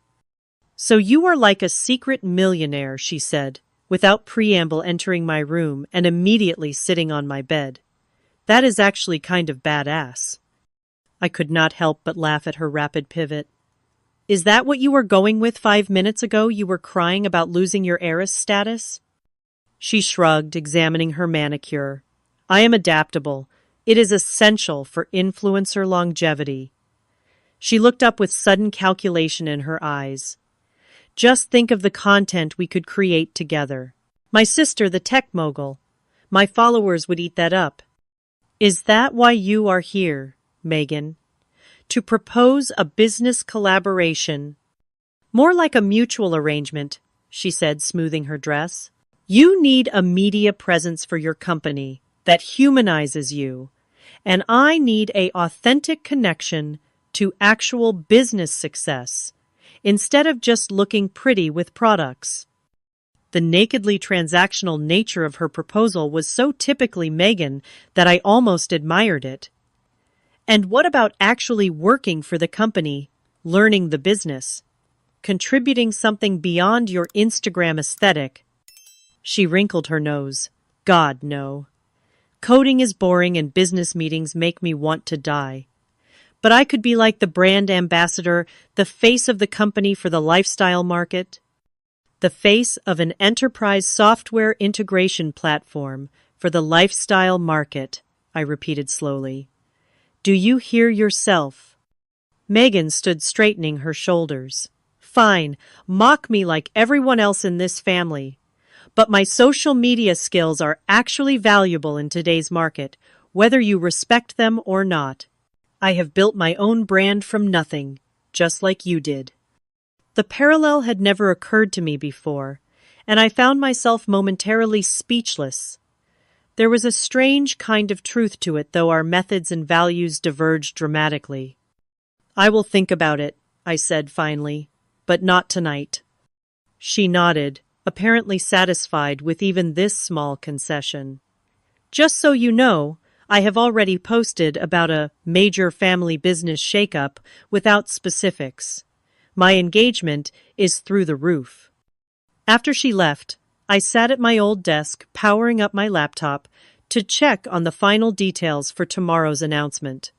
"So you are like a secret millionaire," she said, without preamble, entering my room and immediately sitting on my bed. "That is actually kind of badass." I could not help but laugh at her rapid pivot. "Is that what you were going with 5 minutes ago? You were crying about losing your heiress status?" She shrugged, examining her manicure. "I am adaptable. It is essential for influencer longevity." She looked up with sudden calculation in her eyes. "Just think of the content we could create together. My sister, the tech mogul. My followers would eat that up." "Is that why you are here, Megan? To propose a business collaboration?" "More like a mutual arrangement," she said, smoothing her dress. "You need a media presence for your company that humanizes you, and I need an authentic connection to actual business success, instead of just looking pretty with products." The nakedly transactional nature of her proposal was so typically Megan that I almost admired it. "And what about actually working for the company, learning the business, contributing something beyond your Instagram aesthetic?" She wrinkled her nose. God, no. Coding is boring and business meetings make me want to die. But I could be like the brand ambassador, the face of the company for the lifestyle market, the face of an enterprise software integration platform for the lifestyle market, I repeated slowly. Do you hear yourself? Megan stood straightening her shoulders. Fine, mock me like everyone else in this family. But my social media skills are actually valuable in today's market, whether you respect them or not. I have built my own brand from nothing, just like you did. The parallel had never occurred to me before, and I found myself momentarily speechless. There was a strange kind of truth to it, though our methods and values diverged dramatically. I will think about it, I said finally, but not tonight. She nodded, apparently satisfied with even this small concession. Just so you know, I have already posted about a major family business shakeup without specifics. My engagement is through the roof. After she left, I sat at my old desk, powering up my laptop, to check on the final details for tomorrow's announcement.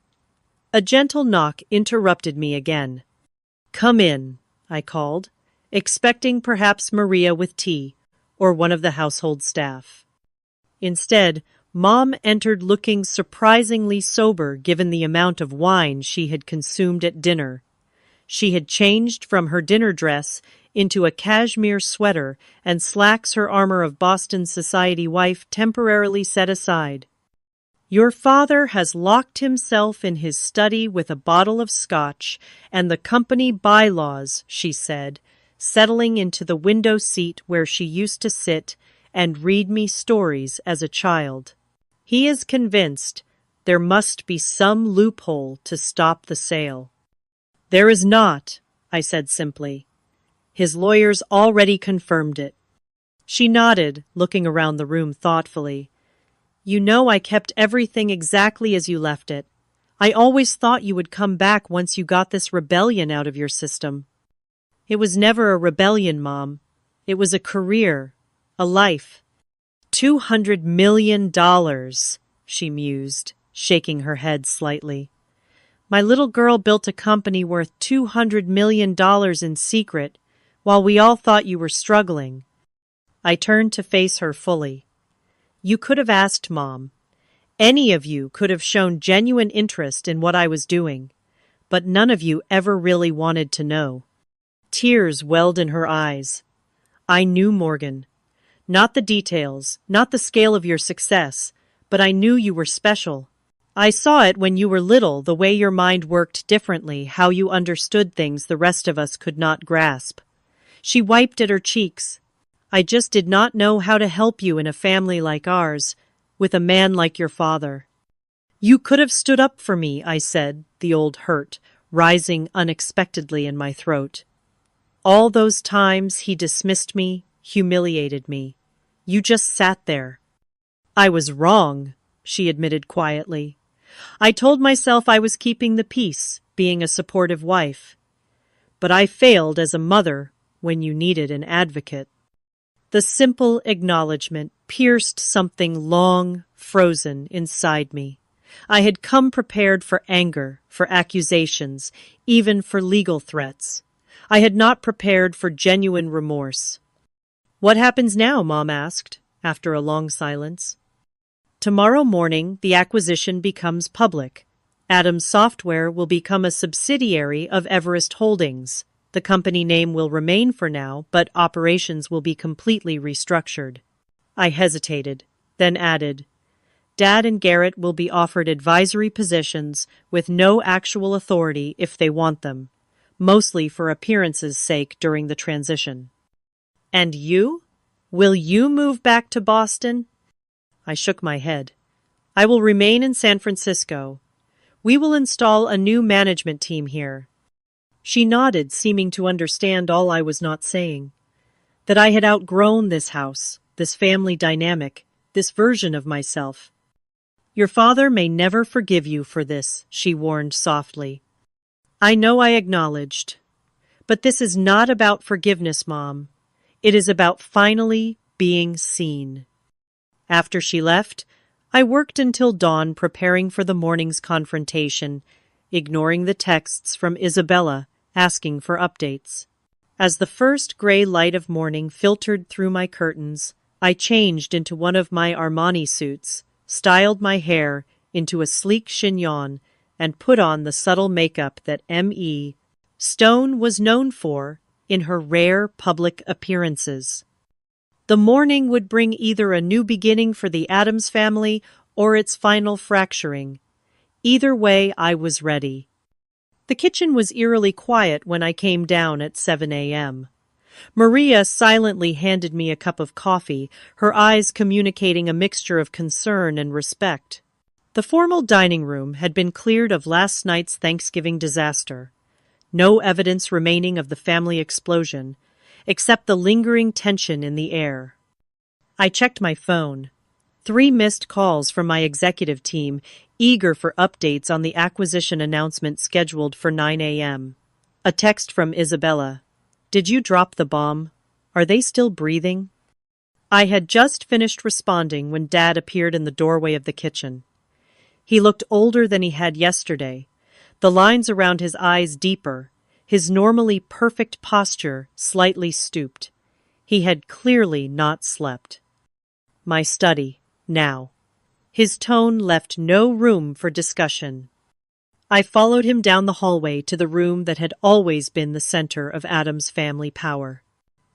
A gentle knock interrupted me again. Come in, I called, expecting perhaps Maria with tea, or one of the household staff. Instead, Mom entered looking surprisingly sober given the amount of wine she had consumed at dinner. She had changed from her dinner dress into a cashmere sweater and slacks her armor of Boston society wife temporarily set aside. Your father has locked himself in his study with a bottle of scotch and the company bylaws, she said, settling into the window seat where she used to sit and read me stories as a child. He is convinced there must be some loophole to stop the sale. There is not, I said simply. His lawyers already confirmed it. She nodded, looking around the room thoughtfully. You know I kept everything exactly as you left it. I always thought you would come back once you got this rebellion out of your system. It was never a rebellion, Mom. It was a career, a life. $200 million, she mused, shaking her head slightly. My little girl built a company worth $200 million in secret, while we all thought you were struggling. I turned to face her fully. You could have asked Mom. Any of you could have shown genuine interest in what I was doing, but none of you ever really wanted to know. Tears welled in her eyes. I knew Morgan. Not the details, not the scale of your success, but I knew you were special. I saw it when you were little, the way your mind worked differently, how you understood things the rest of us could not grasp. She wiped at her cheeks. I just did not know how to help you in a family like ours, with a man like your father. You could have stood up for me, I said, the old hurt rising unexpectedly in my throat. All those times he dismissed me, humiliated me. You just sat there. I was wrong, she admitted quietly. I told myself I was keeping the peace, being a supportive wife. But I failed as a mother when you needed an advocate. The simple acknowledgement pierced something long frozen inside me. I had come prepared for anger, for accusations, even for legal threats. I had not prepared for genuine remorse. What happens now? Mom asked, after a long silence. Tomorrow morning, the acquisition becomes public. Adams Software will become a subsidiary of Everest Holdings. The company name will remain for now, but operations will be completely restructured. I hesitated, then added, Dad and Garrett will be offered advisory positions with no actual authority if they want them, mostly for appearances' sake during the transition. And you? Will you move back to Boston? I shook my head. I will remain in San Francisco. We will install a new management team here. She nodded, seeming to understand all I was not saying. That I had outgrown this house, this family dynamic, this version of myself. Your father may never forgive you for this, she warned softly. I know, I acknowledged. But this is not about forgiveness, Mom. It is about finally being seen. After she left, I worked until dawn preparing for the morning's confrontation, ignoring the texts from Isabella asking for updates. As the first gray light of morning filtered through my curtains, I changed into one of my Armani suits, styled my hair into a sleek chignon, and put on the subtle makeup that M.E. Stone was known for in her rare public appearances. The morning would bring either a new beginning for the Addams family or its final fracturing. Either way, I was ready. The kitchen was eerily quiet when I came down at 7 a.m. Maria silently handed me a cup of coffee, her eyes communicating a mixture of concern and respect. The formal dining room had been cleared of last night's Thanksgiving disaster. No evidence remaining of the family explosion, except the lingering tension in the air. I checked my phone. 3 missed calls from my executive team, eager for updates on the acquisition announcement scheduled for 9 a.m. A text from Isabella. "Did you drop the bomb? Are they still breathing?" I had just finished responding when Dad appeared in the doorway of the kitchen. He looked older than he had yesterday, the lines around his eyes deeper, his normally perfect posture slightly stooped. He had clearly not slept. "My study, now." His tone left no room for discussion. I followed him down the hallway to the room that had always been the center of Addams' family power.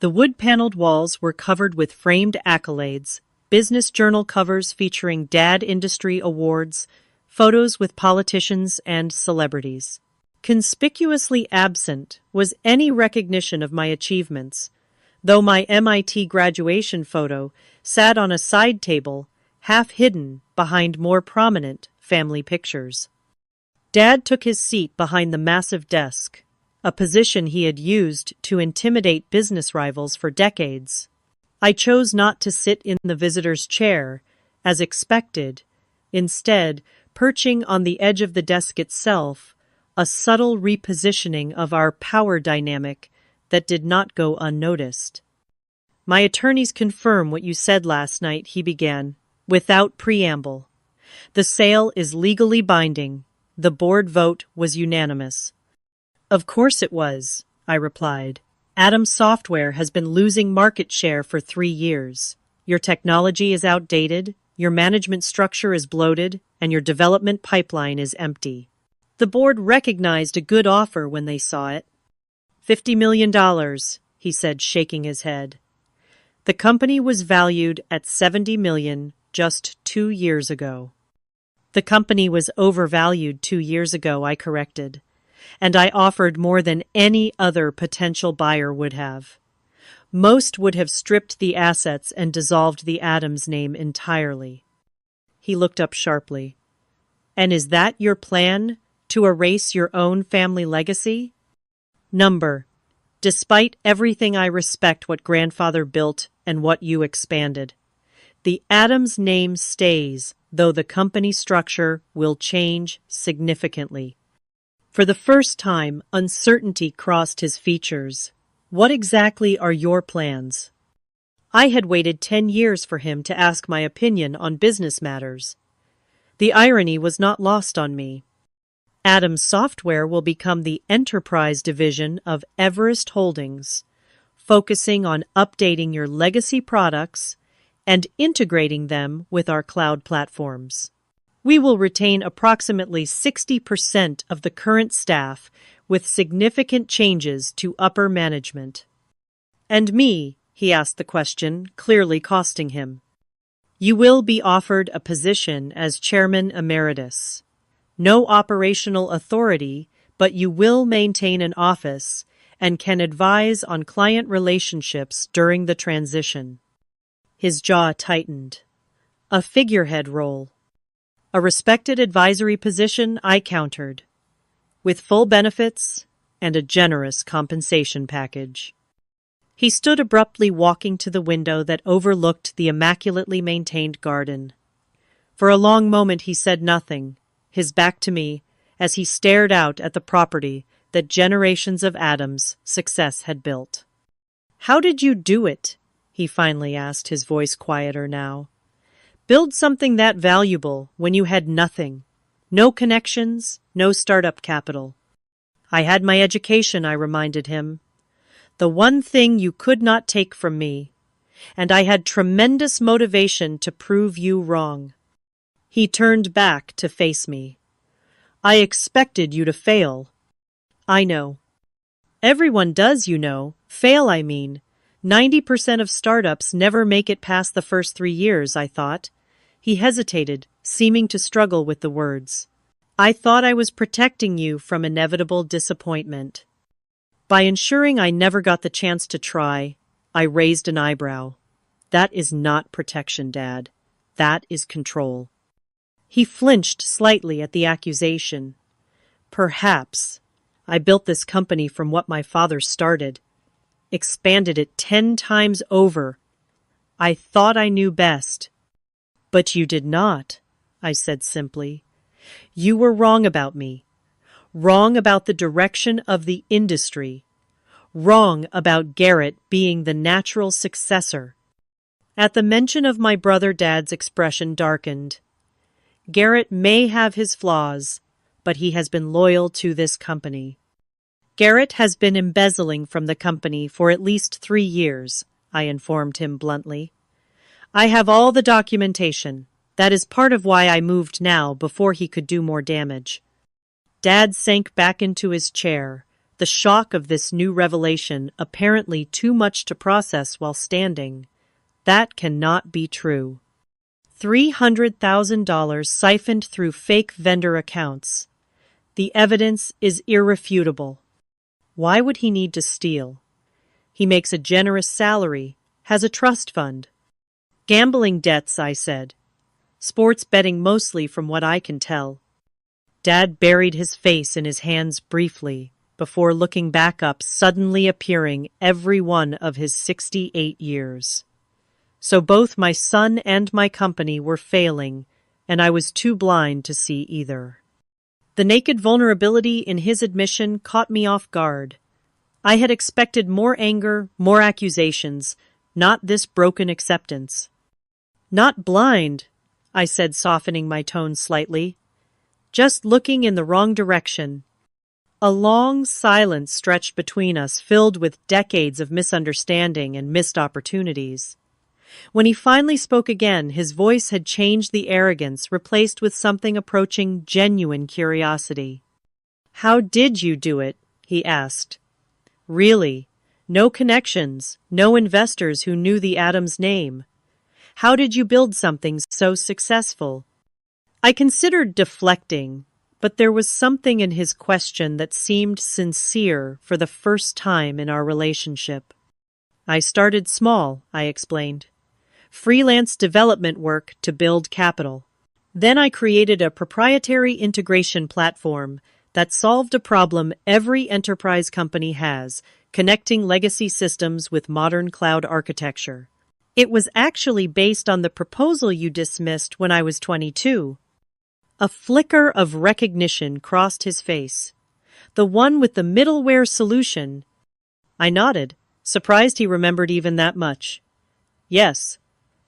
The wood-paneled walls were covered with framed accolades, business journal covers featuring Dad Industry Awards, photos with politicians and celebrities. Conspicuously absent was any recognition of my achievements, though my MIT graduation photo sat on a side table, half hidden behind more prominent family pictures. Dad took his seat behind the massive desk, a position he had used to intimidate business rivals for decades. I chose not to sit in the visitor's chair, as expected, instead perching on the edge of the desk itself, a subtle repositioning of our power dynamic that did not go unnoticed. "My attorneys confirm what you said last night," he began, without preamble. "The sale is legally binding. The board vote was unanimous." "Of course it was," I replied. "Addams Software has been losing market share for 3 years. Your technology is outdated, your management structure is bloated, and your development pipeline is empty." The board recognized a good offer when they saw it. $50 million, he said, shaking his head. The company was valued at $70 million just 2 years ago. The company was overvalued 2 years ago, I corrected, and I offered more than any other potential buyer would have. Most would have stripped the assets and dissolved the Addams name entirely. He looked up sharply. "And is that your plan, to erase your own family legacy?" "Number. Despite everything, I respect what grandfather built and what you expanded. The Addams name stays, though the company structure will change significantly." For the first time, uncertainty crossed his features. "What exactly are your plans?" I had waited 10 years for him to ask my opinion on business matters. The irony was not lost on me. Addams Software will become the enterprise division of Everest Holdings, focusing on updating your legacy products and integrating them with our cloud platforms. We will retain approximately 60% of the current staff with significant changes to upper management. "And me?" he asked the question, clearly costing him. "You will be offered a position as chairman emeritus. No operational authority, but you will maintain an office and can advise on client relationships during the transition." His jaw tightened. "A figurehead role." "A respected advisory position," I countered, "with full benefits and a generous compensation package." He stood abruptly, walking to the window that overlooked the immaculately maintained garden. For a long moment he said nothing, his back to me, as he stared out at the property that generations of Addams' success had built. "How did you do it?" he finally asked, his voice quieter now. Build something that valuable when you had nothing. No connections, no startup capital. I had my education, I reminded him. The one thing you could not take from me. And I had tremendous motivation to prove you wrong. He turned back to face me. I expected you to fail. I know. Everyone does, you know. Fail, I mean. 90% of startups never make it past the first 3 years, I thought. He hesitated, seeming to struggle with the words. I thought I was protecting you from inevitable disappointment. By ensuring I never got the chance to try, I raised an eyebrow. That is not protection, Dad. That is control. He flinched slightly at the accusation. Perhaps. I built this company from what my father started. Expanded it 10 times over. I thought I knew best. But you did not, I said simply. You were wrong about me. Wrong about the direction of the industry. Wrong about Garrett being the natural successor. At the mention of my brother, Dad's expression darkened. Garrett may have his flaws, but he has been loyal to this company. Garrett has been embezzling from the company for at least 3 years, I informed him bluntly. I have all the documentation. That is part of why I moved now before he could do more damage. Dad sank back into his chair, the shock of this new revelation apparently too much to process while standing. That cannot be true. $300,000 siphoned through fake vendor accounts. The evidence is irrefutable. Why would he need to steal? He makes a generous salary, has a trust fund. Gambling debts, I said. Sports betting mostly from what I can tell. Dad buried his face in his hands briefly, before looking back up, suddenly appearing every one of his 68 years. So both my son and my company were failing, and I was too blind to see either. The naked vulnerability in his admission caught me off guard. I had expected more anger, more accusations, not this broken acceptance. Not blind, I said, softening my tone slightly. Just looking in the wrong direction. A long silence stretched between us, filled with decades of misunderstanding and missed opportunities. When he finally spoke again, his voice had changed the arrogance, replaced with something approaching genuine curiosity. How did you do it? He asked. Really? No connections, no investors who knew the Adams name. How did you build something so successful? I considered deflecting, but there was something in his question that seemed sincere for the first time in our relationship. I started small, I explained. Freelance development work to build capital. Then I created a proprietary integration platform that solved a problem every enterprise company has, connecting legacy systems with modern cloud architecture. It was actually based on the proposal you dismissed when I was 22. A flicker of recognition crossed his face. The one with the middleware solution. I nodded, surprised he remembered even that much. Yes.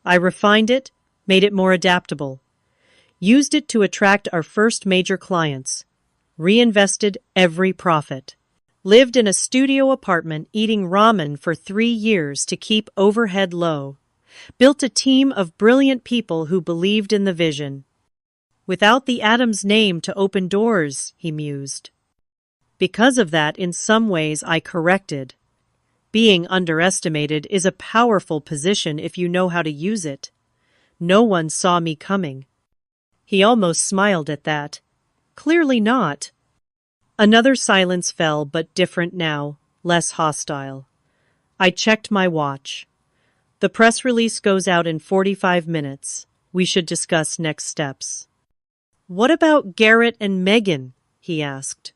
I refined it, made it more adaptable. Used it to attract our first major clients. Reinvested every profit. Lived in a studio apartment eating ramen for 3 years to keep overhead low. Built a team of brilliant people who believed in the vision. Without the Adams name to open doors, he mused. Because of that, in some ways, I corrected. Being underestimated is a powerful position if you know how to use it. No one saw me coming. He almost smiled at that. Clearly not. Another silence fell, but different now, less hostile. I checked my watch. The press release goes out in 45 minutes. We should discuss next steps. What about Garrett and Megan? He asked.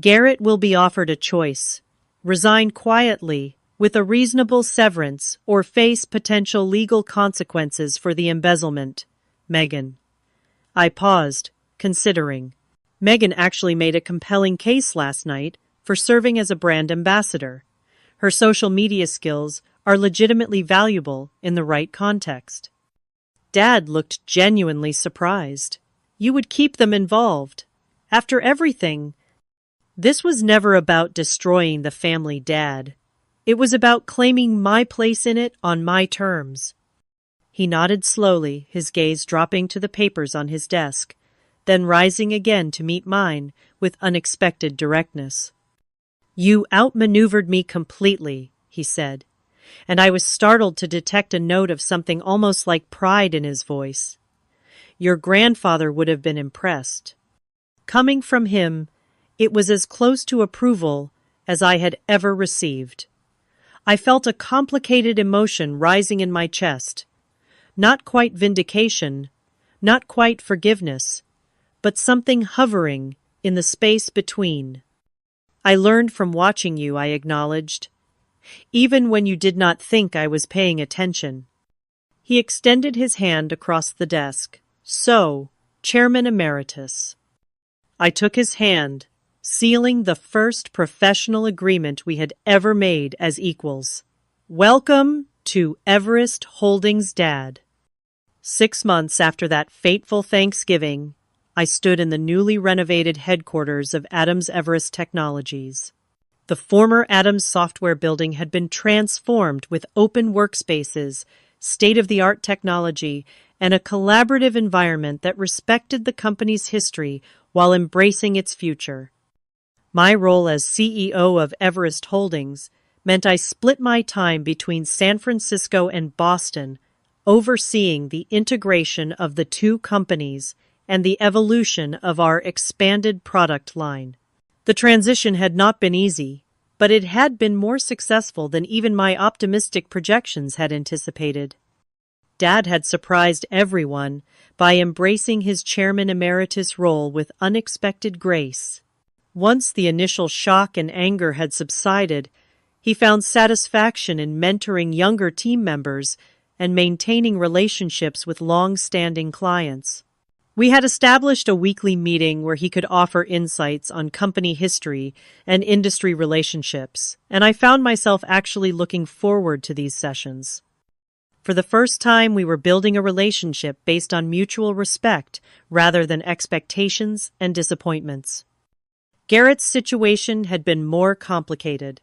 Garrett will be offered a choice. Resign quietly, with a reasonable severance, or face potential legal consequences for the embezzlement. Megan. I paused, considering. Megan actually made a compelling case last night for serving as a brand ambassador. Her social media skills are legitimately valuable in the right context. Dad looked genuinely surprised. You would keep them involved. After everything, this was never about destroying the family, Dad. It was about claiming my place in it on my terms. He nodded slowly, his gaze dropping to the papers on his desk, then rising again to meet mine with unexpected directness. You outmaneuvered me completely, he said, and I was startled to detect a note of something almost like pride in his voice. Your grandfather would have been impressed. Coming from him, it was as close to approval as I had ever received. I felt a complicated emotion rising in my chest. Not quite vindication, not quite forgiveness, but something hovering in the space between. I learned from watching you, I acknowledged, even when you did not think I was paying attention. He extended his hand across the desk. So, Chairman Emeritus. I took his hand, sealing the first professional agreement we had ever made as equals. Welcome to Everest Holdings, Dad. 6 months after that fateful Thanksgiving, I stood in the newly renovated headquarters of Adams Everest Technologies. The former Adams Software building had been transformed with open workspaces, state-of-the-art technology, and a collaborative environment that respected the company's history while embracing its future. My role as CEO of Everest Holdings meant I split my time between San Francisco and Boston, overseeing the integration of the two companies and the evolution of our expanded product line. The transition had not been easy, but it had been more successful than even my optimistic projections had anticipated. Dad had surprised everyone by embracing his chairman emeritus role with unexpected grace. Once the initial shock and anger had subsided, he found satisfaction in mentoring younger team members and maintaining relationships with long-standing clients. We had established a weekly meeting where he could offer insights on company history and industry relationships, and I found myself actually looking forward to these sessions. For the first time, we were building a relationship based on mutual respect rather than expectations and disappointments. Garrett's situation had been more complicated.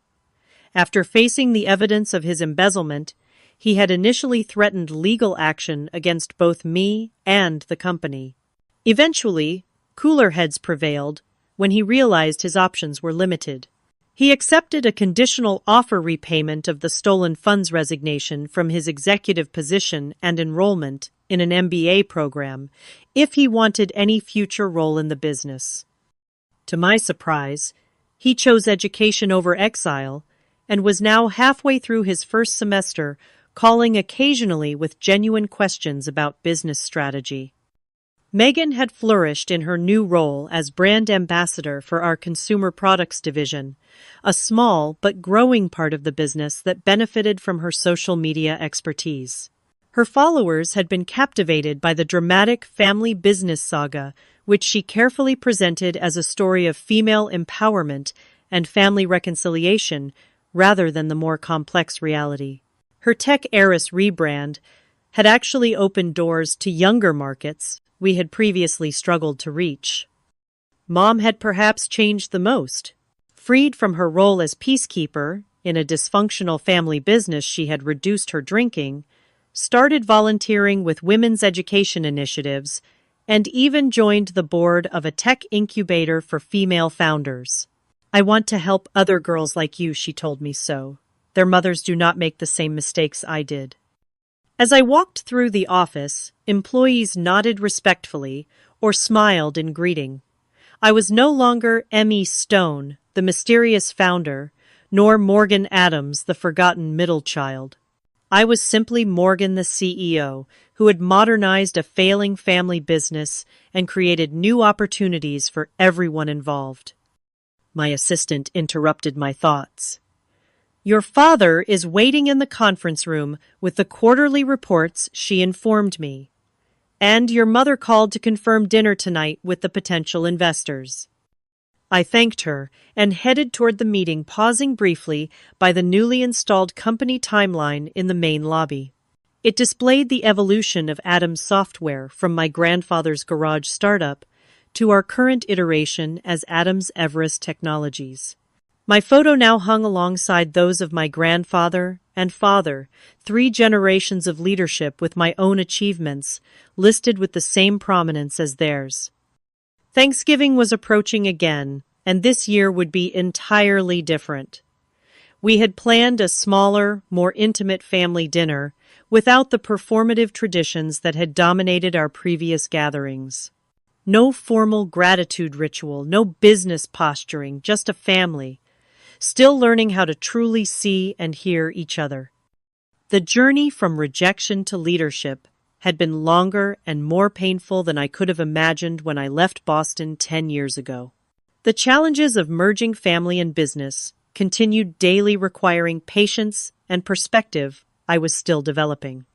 After facing the evidence of his embezzlement, he had initially threatened legal action against both me and the company. Eventually, cooler heads prevailed when he realized his options were limited. He accepted a conditional offer repayment of the stolen funds resignation from his executive position and enrollment in an MBA program if he wanted any future role in the business. To my surprise, he chose education over exile and was now halfway through his first semester, calling occasionally with genuine questions about business strategy. Megan had flourished in her new role as brand ambassador for our consumer products division, a small but growing part of the business that benefited from her social media expertise. Her followers had been captivated by the dramatic family business saga, which she carefully presented as a story of female empowerment and family reconciliation rather than the more complex reality. Her tech heiress rebrand had actually opened doors to younger markets we had previously struggled to reach. Mom had perhaps changed the most. Freed from her role as peacekeeper in a dysfunctional family business, she had reduced her drinking, started volunteering with women's education initiatives, and even joined the board of a tech incubator for female founders. I want to help other girls like you, she told me so. Their mothers do not make the same mistakes I did. As I walked through the office, employees nodded respectfully or smiled in greeting. I was no longer Emmy Stone, the mysterious founder, nor Morgan Adams, the forgotten middle child. I was simply Morgan, the CEO, who had modernized a failing family business and created new opportunities for everyone involved. My assistant interrupted my thoughts. Your father is waiting in the conference room with the quarterly reports, she informed me. And your mother called to confirm dinner tonight with the potential investors. I thanked her and headed toward the meeting, pausing briefly by the newly installed company timeline in the main lobby. It displayed the evolution of Adams Software from my grandfather's garage startup to our current iteration as Adams Everest Technologies. My photo now hung alongside those of my grandfather and father, 3 generations of leadership with my own achievements, listed with the same prominence as theirs. Thanksgiving was approaching again, and this year would be entirely different. We had planned a smaller, more intimate family dinner, without the performative traditions that had dominated our previous gatherings. No formal gratitude ritual, no business posturing, just a family, still learning how to truly see and hear each other. The journey from rejection to leadership had been longer and more painful than I could have imagined when I left Boston 10 years ago. The challenges of merging family and business continued daily, requiring patience and perspective I was still developing.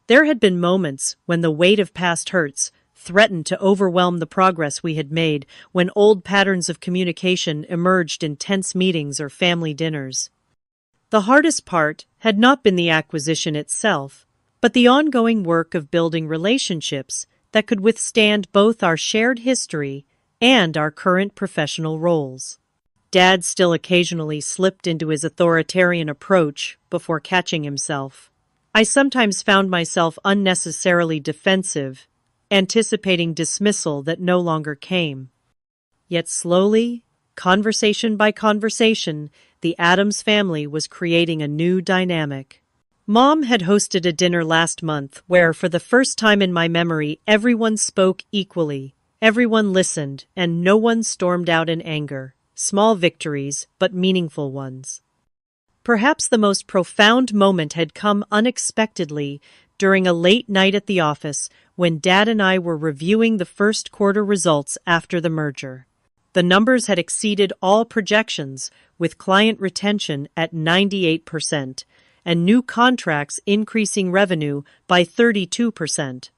There had been moments when the weight of past hurts threatened to overwhelm the progress we had made, when old patterns of communication emerged in tense meetings or family dinners. The hardest part had not been the acquisition itself, but the ongoing work of building relationships that could withstand both our shared history and our current professional roles. Dad still occasionally slipped into his authoritarian approach before catching himself. I sometimes found myself unnecessarily defensive, anticipating dismissal that no longer came. Yet slowly, conversation by conversation, the Adams family was creating a new dynamic. Mom had hosted a dinner last month where, for the first time in my memory, everyone spoke equally, everyone listened, and no one stormed out in anger. Small victories, but meaningful ones. Perhaps the most profound moment had come unexpectedly during a late night at the office when Dad and I were reviewing the first quarter results after the merger. The numbers had exceeded all projections, with client retention at 98% and new contracts increasing revenue by 32%.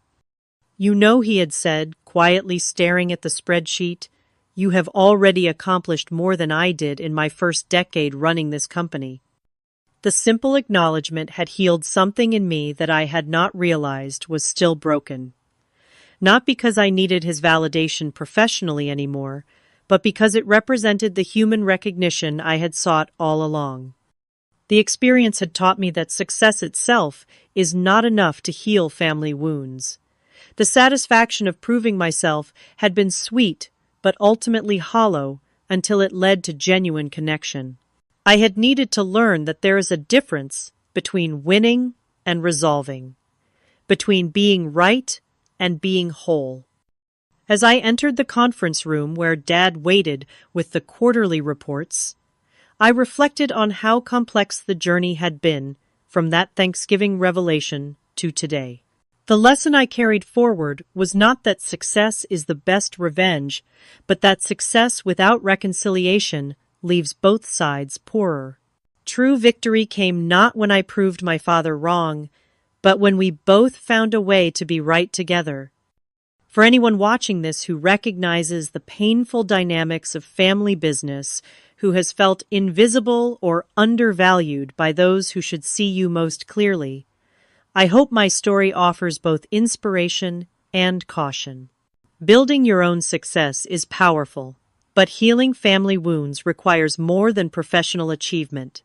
"You know," he had said, quietly staring at the spreadsheet, "you have already accomplished more than I did in my first decade running this company." The simple acknowledgement had healed something in me that I had not realized was still broken. Not because I needed his validation professionally anymore, but because it represented the human recognition I had sought all along. The experience had taught me that success itself is not enough to heal family wounds. The satisfaction of proving myself had been sweet, but ultimately hollow, until it led to genuine connection. I had needed to learn that there is a difference between winning and resolving, between being right and being whole. As I entered the conference room where Dad waited with the quarterly reports, I reflected on how complex the journey had been from that Thanksgiving revelation to today. The lesson I carried forward was not that success is the best revenge, but that success without reconciliation leaves both sides poorer. True victory came not when I proved my father wrong, but when we both found a way to be right together. For anyone watching this who recognizes the painful dynamics of family business, who has felt invisible or undervalued by those who should see you most clearly, I hope my story offers both inspiration and caution. Building your own success is powerful, but healing family wounds requires more than professional achievement.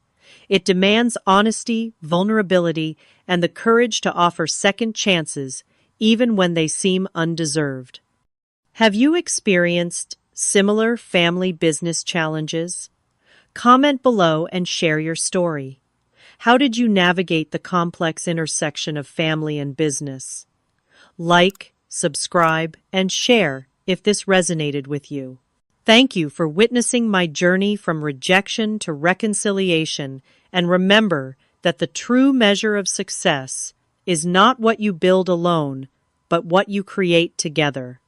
It demands honesty, vulnerability, and the courage to offer second chances, even when they seem undeserved. Have you experienced similar family business challenges? Comment below and share your story. How did you navigate the complex intersection of family and business? Like, subscribe, and share if this resonated with you. Thank you for witnessing my journey from rejection to reconciliation, and remember that the true measure of success is not what you build alone, but what you create together.